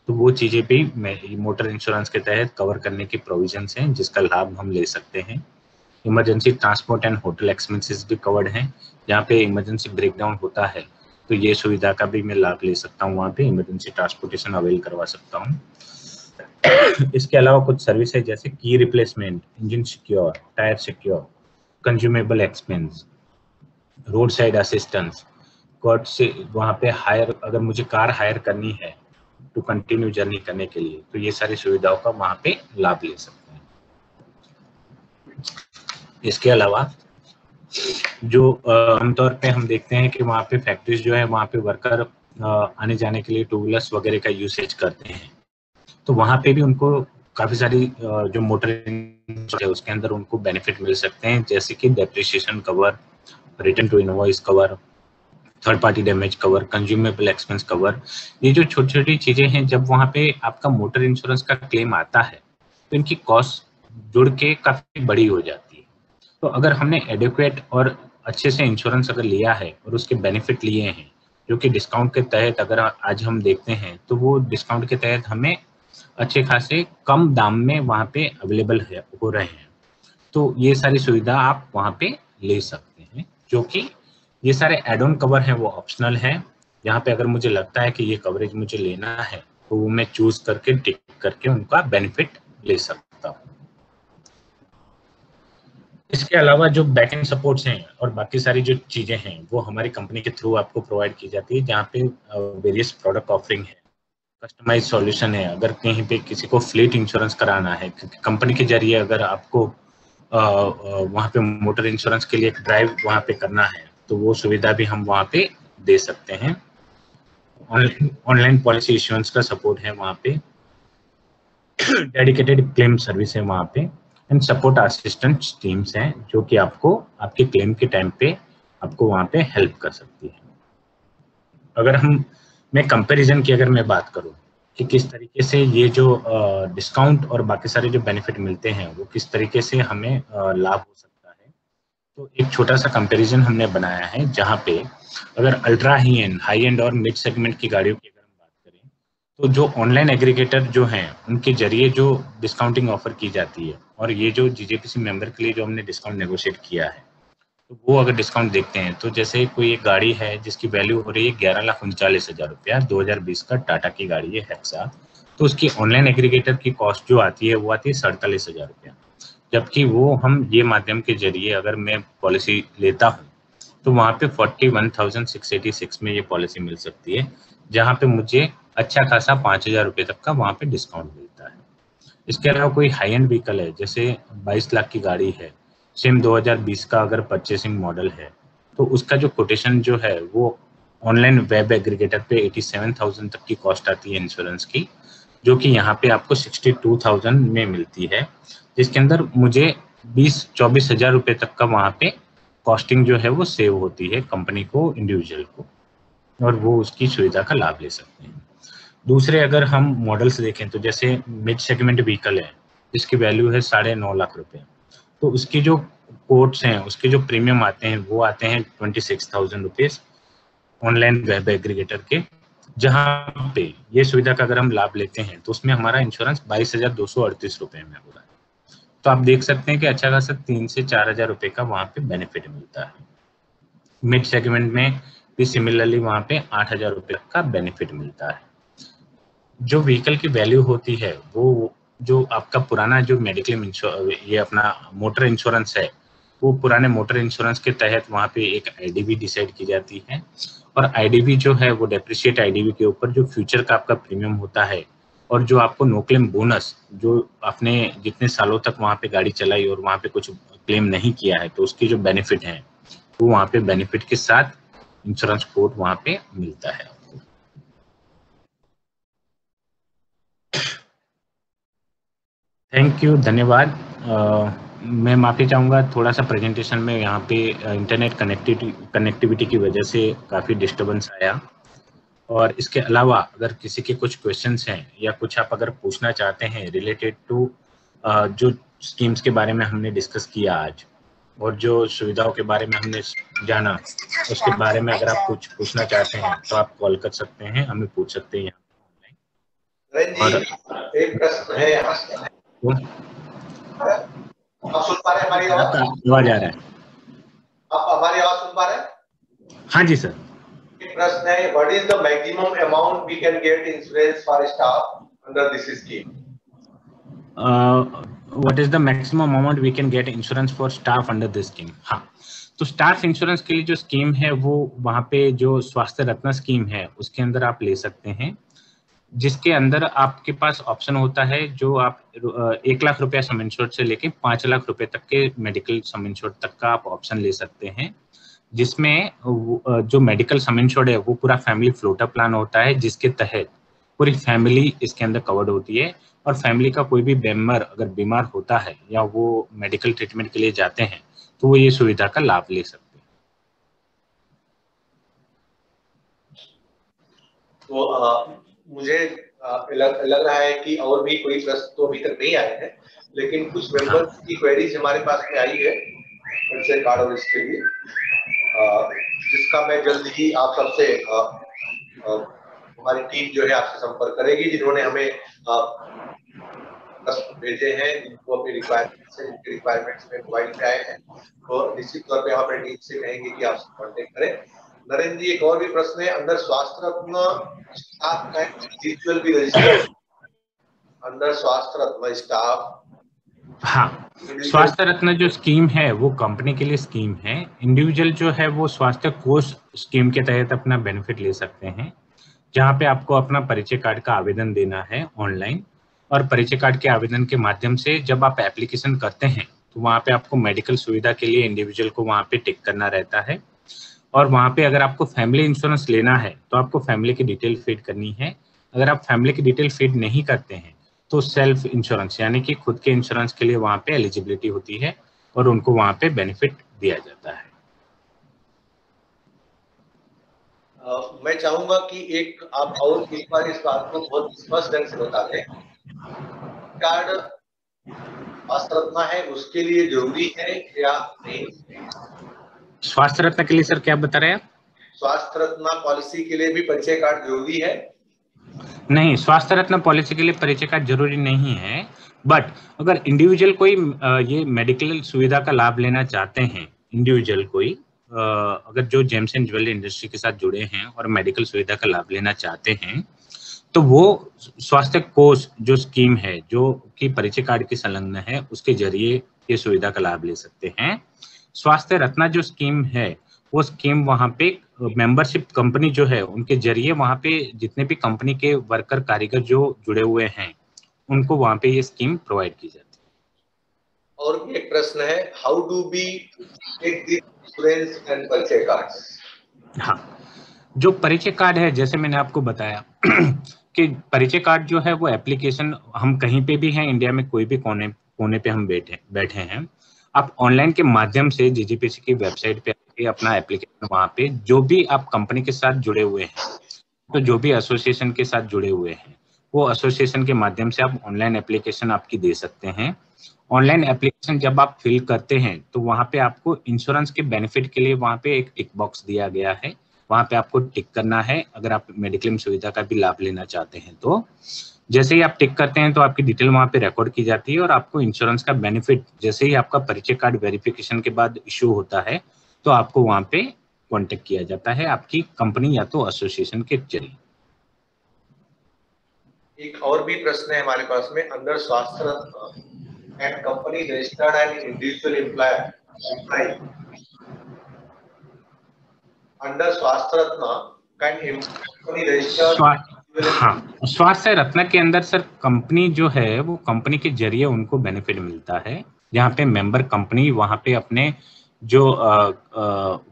तो वो चीज़ें भी मोटर इंश्योरेंस के तहत कवर करने की प्रोविजंस हैं जिसका लाभ हम ले सकते हैं। Emergency transport and hotel expenses भी कवर्ड हैं। जहाँ पे इमरजेंसी ब्रेकडाउन होता है तो ये सुविधा का भी मैं लाभ ले सकता हूँ, वहाँ पे इमरजेंसी ट्रांसपोर्टेशन अवेल करवा सकता हूँ। इसके अलावा कुछ सर्विस है जैसे की replacement, engine secure, tyre secure, consumable expense, road side assistance, court से वहाँ पे हायर, अगर मुझे कार हायर करनी है टू कंटिन्यू जर्नी करने के लिए तो ये सारी सुविधाओं का वहाँ पे लाभ ले सकते हैं। इसके अलावा जो आमतौर पे हम देखते हैं कि वहाँ पे फैक्ट्रीज जो है वहाँ पे वर्कर आने जाने के लिए टू व्हीलर्स वगैरह का यूसेज करते हैं, तो वहाँ पे भी उनको काफी सारी जो मोटर है उसके अंदर उनको बेनिफिट मिल सकते हैं, जैसे कि depreciation cover, return to invoice cover, third party damage cover, consumable expense cover. ये जो छोटी छोटी चीजें हैं, जब वहाँ पे आपका मोटर इंश्योरेंस का क्लेम आता है तो इनकी कॉस्ट जुड़ के काफी बड़ी हो जाती है। तो अगर हमने एडिक्वेट और अच्छे से इंश्योरेंस अगर लिया है और उसके बेनिफिट लिए हैं, जो कि डिस्काउंट के तहत अगर आज हम देखते हैं तो वो डिस्काउंट के तहत हमें अच्छे खासे कम दाम में वहाँ पे अवेलेबल हो रहे हैं, तो ये सारी सुविधा आप वहाँ पे ले सकते हैं। जो कि ये सारे एड ऑन कवर हैं वो ऑप्शनल है, यहाँ पे अगर मुझे लगता है कि ये कवरेज मुझे लेना है तो वो मैं चूज करके टिक करके उनका बेनिफिट ले सकता हूँ। इसके अलावा जो बैकएंड सपोर्ट्स हैं और बाकी सारी जो चीजें हैं वो हमारी कंपनी के थ्रू आपको प्रोवाइड की जाती है, जहाँ पे वेरियस प्रोडक्ट ऑफरिंग है, कस्टमाइज सॉल्यूशन है। अगर कहीं पे किसी को फ्लीट इंश्योरेंस कराना है, क्योंकि कंपनी के जरिए अगर आपको वहाँ पे मोटर इंश्योरेंस के लिए एक ड्राइव वहाँ पे करना है तो वो सुविधा भी हम वहाँ पे दे सकते हैं। ऑनलाइन पॉलिसी इश्योरेंस का सपोर्ट है वहाँ पे, डेडिकेटेड क्लेम सर्विस है वहाँ पे, एंड सपोर्ट असिस्टेंट टीम्स हैं जो कि आपको आपके क्लेम के टाइम पे आपको वहाँ पे हेल्प कर सकती है। अगर मैं कंपैरिजन की अगर मैं बात करूँ कि किस तरीके से ये जो डिस्काउंट और बाकी सारे जो बेनिफिट मिलते हैं वो किस तरीके से हमें लाभ हो सकता है, तो एक छोटा सा कंपैरिजन हमने बनाया है, जहाँ पे अगर अल्ट्रा हाई एंड और मिड सेगमेंट की गाड़ियों की अगर हम बात करें तो जो ऑनलाइन एग्रीगेटर जो हैं उनके जरिए जो डिस्काउंटिंग ऑफर की जाती है, और ये जो जीजेपीसी मेंबर के लिए जो हमने डिस्काउंट नेगोशिएट किया है, तो वो अगर डिस्काउंट देखते हैं तो जैसे कोई एक गाड़ी है जिसकी वैल्यू हो रही है 11,39,000 रुपया, 2020 का टाटा की गाड़ी है हेक्सा, तो उसकी ऑनलाइन एग्रीगेटर की कॉस्ट जो आती है वो आती है 47,000 रुपया। जबकि वो हम ये माध्यम के जरिए अगर मैं पॉलिसी लेता हूँ तो वहाँ पे 41,686 में ये पॉलिसी मिल सकती है, जहाँ पे मुझे अच्छा खासा 5,000 रुपये तक का वहाँ पे डिस्काउंट मिलता है। इसके अलावा कोई हाई एंड व्हीकल है, जैसे 22 लाख की गाड़ी है, सेम 2020 का अगर परचेसिंग मॉडल है, तो उसका जो कोटेशन जो है वो ऑनलाइन वेब एग्रीगेटर पे 87,000 तक की कॉस्ट आती है इंश्योरेंस की, जो कि यहाँ पे आपको 62,000 में मिलती है, जिसके अंदर मुझे 24,000 रुपये तक का वहाँ पे कॉस्टिंग जो है वो सेव होती है कंपनी को, इंडिविजुअल को, और वो उसकी सुविधा का लाभ ले सकते हैं। दूसरे अगर हम मॉडल्स देखें तो जैसे मिड सेगमेंट व्हीकल है जिसकी वैल्यू है 9.5 लाख रुपए, तो उसकी जो कोट्स हैं, उसके जो प्रीमियम आते हैं वो आते हैं 26,000 रुपीज ऑनलाइन वेब एग्रीगेटर के, जहाँ पे ये सुविधा का अगर हम लाभ लेते हैं तो उसमें हमारा इंश्योरेंस 22,238 रुपए में हो रहा है। तो आप देख सकते हैं कि अच्छा खासा 3 से 4,000 रुपए का वहाँ पे बेनिफिट मिलता है। मिड सेगमेंट में भी सिमिलरली वहाँ पे 8,000 रुपए का बेनिफिट मिलता है। जो व्हीकल की वैल्यू होती है वो जो आपका पुराना जो मेडिक्लेम ये अपना मोटर इंश्योरेंस है, वो पुराने मोटर इंश्योरेंस के तहत वहाँ पे एक आईडीवी डिसाइड की जाती है, और आईडीवी जो है वो डेप्रिशिएट आईडीवी के ऊपर जो फ्यूचर का आपका प्रीमियम होता है और जो आपको नो क्लेम बोनस, जो आपने जितने सालों तक वहाँ पे गाड़ी चलाई और वहाँ पे कुछ क्लेम नहीं किया है तो उसकी जो बेनिफिट है वो वहाँ पे बेनिफिट के साथ इंश्योरेंस कोड वहाँ पे मिलता है। थैंक यू, धन्यवाद। मैं माफ़ी चाहूँगा, थोड़ा सा प्रेजेंटेशन में यहाँ पे इंटरनेट कनेक्टिविटी की वजह से काफ़ी डिस्टर्बेंस आया, और इसके अलावा अगर किसी के कुछ क्वेश्चंस हैं या कुछ आप अगर पूछना चाहते हैं रिलेटेड टू जो स्कीम्स के बारे में हमने डिस्कस किया आज और जो सुविधाओं के बारे में हमने जाना, उसके बारे में अगर आप कुछ पूछना चाहते हैं तो आप कॉल कर सकते हैं, हमें पूछ सकते हैं यहाँ। एक प्रश्न है यहाँ। आप सुन पा रहे हैं हमारी आवाज? आवाज आ रहा है। आप हमारी आवाज सुन पा रहे हैं? हाँ जी सर। प्रश्न है, what is the maximum amount we can get insurance for staff under this scheme? What is the maximum amount we can get insurance for staff under this scheme? हाँ, तो स्टाफ इंश्योरेंस के लिए जो scheme है वो वहाँ पे जो स्वास्थ्य रत्न स्कीम है उसके अंदर आप ले सकते हैं, जिसके अंदर आपके पास ऑप्शन होता है जो आप 1 लाख रुपया सम इंश्योर्ड से लेके 5 लाख रुपए तक के मेडिकल सम इंश्योर्ड तक का आप ऑप्शन ले सकते हैं, जिसमें जो मेडिकल सम इंश्योर्ड है वो पूरा फैमिली फ्लोटर प्लान होता है, जिसके तहत पूरी फैमिली इसके अंदर कवर्ड होती है और फैमिली का कोई भी मेंबर अगर बीमार होता है या वो मेडिकल ट्रीटमेंट के लिए जाते हैं तो वो ये सुविधा का लाभ ले सकते हैं। तो मुझे लग रहा है कि और भी कोई प्रश्न तो अभी तक नहीं आए हैं, लेकिन कुछ मेंबर्स की क्वेरीज हमारे पास में आई है परिचय कार्ड और इसके लिए, जिसका मैं जल्द ही आप सबसे हमारी टीम जो है आपसे संपर्क करेगी, जिन्होंने हमें प्रश्न भेजे हैं, जिनको अपनी रिक्वायरमेंट्स में मोबाइल पे आए हैं, तो निश्चित तौर पे हम अपनी टीम से कहेंगे कि आपसे कांटेक्ट करें। नरेंद्र जी, एक और भी प्रश्न है, अंदर स्वास्थ्य रत्न स्टाफ का इंडिविजुअल भी रजिस्टर्ड अंडर स्वास्थ्य रत्न स्टाफ? हाँ, स्वास्थ्य रत्न जो स्कीम है वो कंपनी के लिए स्कीम है। इंडिविजुअल जो है वो स्वास्थ्य कोष स्कीम के तहत अपना बेनिफिट ले सकते हैं, जहाँ पे आपको अपना परिचय कार्ड का आवेदन देना है ऑनलाइन, और परिचय कार्ड के आवेदन के माध्यम से जब आप एप्लीकेशन करते हैं तो वहाँ पे आपको मेडिकल सुविधा के लिए इंडिविजुअल को वहाँ पे टिक करना रहता है, और वहाँ पे अगर आपको फैमिली इंश्योरेंस लेना है तो आपको फैमिली की डिटेल फीड करनी है। अगर आप फैमिली की डिटेल फीड नहीं करते हैं तो सेल्फ इंश्योरेंस यानी कि खुद के इंश्योरेंस के लिए वहाँ पे एलिजिबिलिटी होती है और उनको वहाँ पे बेनिफिट दिया जाता है। मैं चाहूंगा कि आप और एक बार इस बात को बहुत स्पष्ट ढंग से बता दें। कार्ड स्वास्थ्य रत्न है उसके लिए जरूरी है या नहीं? स्वास्थ्य रत्न के लिए सर क्या बता रहे हैं? स्वास्थ्य रत्न पॉलिसी के लिए भी परिचय कार्ड जरूरी है? नहीं, स्वास्थ्य रत्न पॉलिसी के लिए परिचय कार्ड जरूरी नहीं है, बट अगर इंडिविजुअल कोई ये मेडिकल सुविधा का लाभ लेना चाहते हैं, इंडिविजुअल कोई अगर जो जेम्स एंड ज्वेलरी इंडस्ट्री के साथ जुड़े हैं और मेडिकल सुविधा का लाभ लेना चाहते हैं, तो वो स्वास्थ्य कोष जो स्कीम है जो कि परिचय कार्ड की संलग्न है उसके जरिए ये सुविधा का लाभ ले सकते हैं। स्वास्थ्य रत्न जो स्कीम है वो स्कीम वहाँ पे मेंबरशिप कंपनी जो है उनके जरिए वहाँ पे जितने भी कंपनी के वर्कर कारीगर जो जुड़े हुए हैं उनको वहाँ पे ये स्कीम प्रोवाइड की जाती है। और भी एक प्रश्न है, how do we take this insurance and Parichay card? हाँ, जो परिचय कार्ड है जैसे मैंने आपको बताया कि परिचय कार्ड जो है वो एप्लीकेशन हम कहीं पे भी हैं इंडिया में, कोई भी कोने पे हम बैठे हैं, आप ऑनलाइन के माध्यम से जीजीपीसी की वेबसाइट पे अपना एप्लीकेशन वहाँ पे जो भी आप कंपनी के साथ जुड़े हुए हैं, तो जो भी एसोसिएशन के साथ जुड़े हुए हैं वो एसोसिएशन के माध्यम से आप ऑनलाइन एप्लीकेशन आपकी दे सकते हैं। ऑनलाइन एप्लीकेशन जब आप फिल करते हैं तो वहाँ पे आपको इंश्योरेंस के बेनिफिट के लिए वहाँ पे एक टिक बॉक्स दिया गया है, वहाँ पे आपको टिक करना है अगर आप मेडिक्लेम सुविधा का भी लाभ लेना चाहते हैं। तो जैसे ही आप टिक करते हैं तो आपकी डिटेल वहाँ पे रिकॉर्ड की जाती है और आपको इंश्योरेंस का बेनिफिट जैसे ही आपका परिचय कार्ड वेरिफिकेशन के बाद इशू होता है तो आपको वहाँ पे कॉन्टेक्ट किया जाता है आपकी कंपनी या तो एसोसिएशन के जरिए। एक और भी प्रश्न है हमारे पास में, under Swasthya Ratna and company registered and individual employ under Swasthya Ratna can company registered? हाँ, स्वास्थ्य रत्न के अंदर सर कंपनी जो है वो कंपनी के जरिए उनको बेनिफिट मिलता है, जहाँ पे मेंबर कंपनी वहाँ पे अपने जो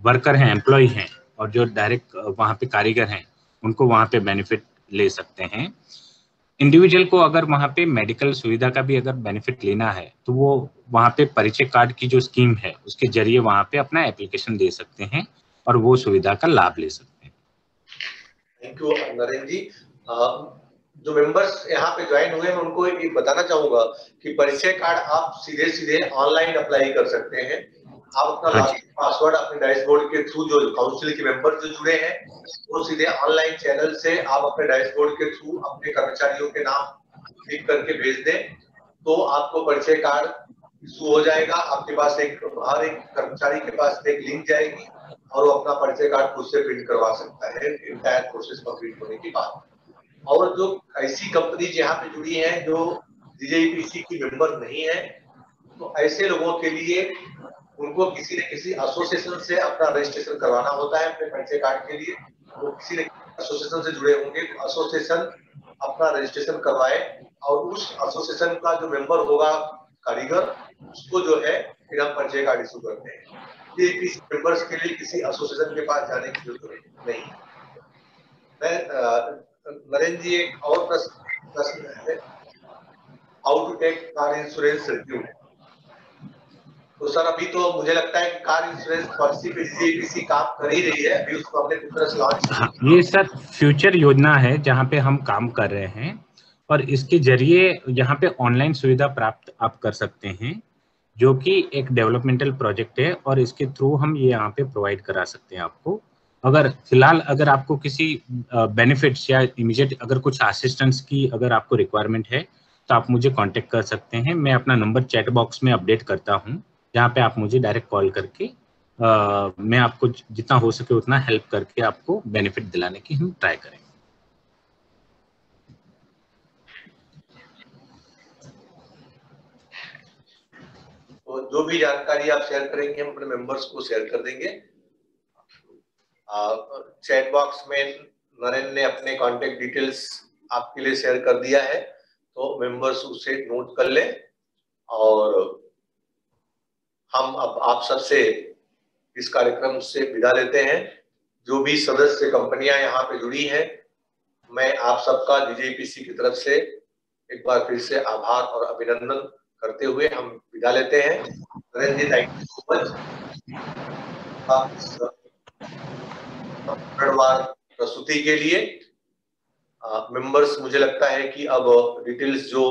वर्कर हैं, एम्प्लॉय हैं और जो डायरेक्ट वहाँ पे कारीगर हैं उनको वहाँ पे बेनिफिट ले सकते हैं। इंडिविजुअल को अगर वहाँ पे मेडिकल सुविधा का भी अगर बेनिफिट लेना है तो वो वहाँ पे परिचय कार्ड की जो स्कीम है उसके जरिए वहाँ पे अपना एप्लीकेशन दे सकते हैं और वो सुविधा का लाभ ले सकते हैं। थैंक यू नरेंद्र जी। जो मेंबर्स यहाँ पे ज्वाइन हुए हैं उनको ये बताना चाहूंगा कि परिचय कार्ड आप सीधे ऑनलाइन अप्लाई कर सकते हैं। आप अपना लॉगिन पासवर्ड अपने डैशबोर्ड के थ्रू, जो काउंसिल के मेंबर्स जो जुड़े हैं वो सीधे ऑनलाइन चैनल से आप अपने डैशबोर्ड के थ्रू अपने कर्मचारियों के नाम क्लिक करके भेज दें तो आपको परिचय कार्ड इशू हो जाएगा। आपके पास हर एक कर्मचारी के पास एक लिंक जाएगी और वो अपना परिचय कार्ड खुद से प्रिंट करवा सकता है इंटायर प्रोसेस कंप्लीट होने के बाद। और जो ऐसी कंपनी यहाँ पे जुड़ी है जो DJIPC की मेंबर नहीं है, तो ऐसे लोगों के लिए उनको किसी न किसी एसोसिएशन से अपना रजिस्ट्रेशन करवाना होता है अपने परिचय कार्ड के लिए। वो किसी न किसी एसोसिएशन से जुड़े होंगे, तो एसोसिएशन अपना रजिस्ट्रेशन करवाए और उस एसोसिएशन का जो मेंबर होगा कारीगर, उसको जो है फिर हम परिचय कार्ड इशू करते हैं। DJIPC मेंबर्स के लिए किसी एसोसिएशन के पास जाने की जरूरत नहीं। नरेंद्र जी, एक और प्रश्न है, how to take car insurance review. तो सर अभी तो मुझे लगता है कि कार इंश्योरेंस पॉलिसी पे DJIPC काम कर ही रही है, अभी उसको हमने पूरी तरह से लॉन्च हाँ, ये सर फ्यूचर योजना है जहाँ पे हम काम कर रहे हैं और इसके जरिए यहाँ पे ऑनलाइन सुविधा प्राप्त आप कर सकते हैं, जो कि एक डेवलपमेंटल प्रोजेक्ट है और इसके थ्रू हम ये यहाँ पे प्रोवाइड करा सकते हैं आपको। अगर फिलहाल अगर आपको किसी बेनिफिट्स या इमीडिएट अगर कुछ असिस्टेंस की अगर आपको रिक्वायरमेंट है तो आप मुझे कांटेक्ट कर सकते हैं। मैं अपना नंबर चैट बॉक्स में अपडेट करता हूँ, जहाँ पे आप मुझे डायरेक्ट कॉल करके मैं आपको जितना हो सके उतना हेल्प करके आपको बेनिफिट दिलाने की हम ट्राई करेंगे। तो जो भी जानकारी आप शेयर करेंगे हम अपने मेंबर्स को शेयर कर देंगे। चैट बॉक्स में नरेंद्र ने अपने कांटेक्ट डिटेल्स आपके लिए शेयर कर दिया है, तो मेंबर्स उसे नोट कर लें। और हम अब आप सबसे इस कार्यक्रम से विदा लेते हैं। जो भी सदस्य कंपनियां यहाँ पे जुड़ी हैं, मैं आप सबका DJIPC की तरफ से एक बार फिर से आभार और अभिनंदन करते हुए हम विदा लेते हैं। नरेंद्र जी, थैंक यू सो मच प्रस्तुति के लिए। मेंबर्स मुझे लगता है कि अब डिटेल्स जो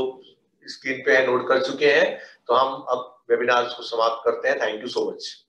स्क्रीन पे है नोट कर चुके हैं, तो हम अब वेबिनार को समाप्त करते हैं। Thank you so much.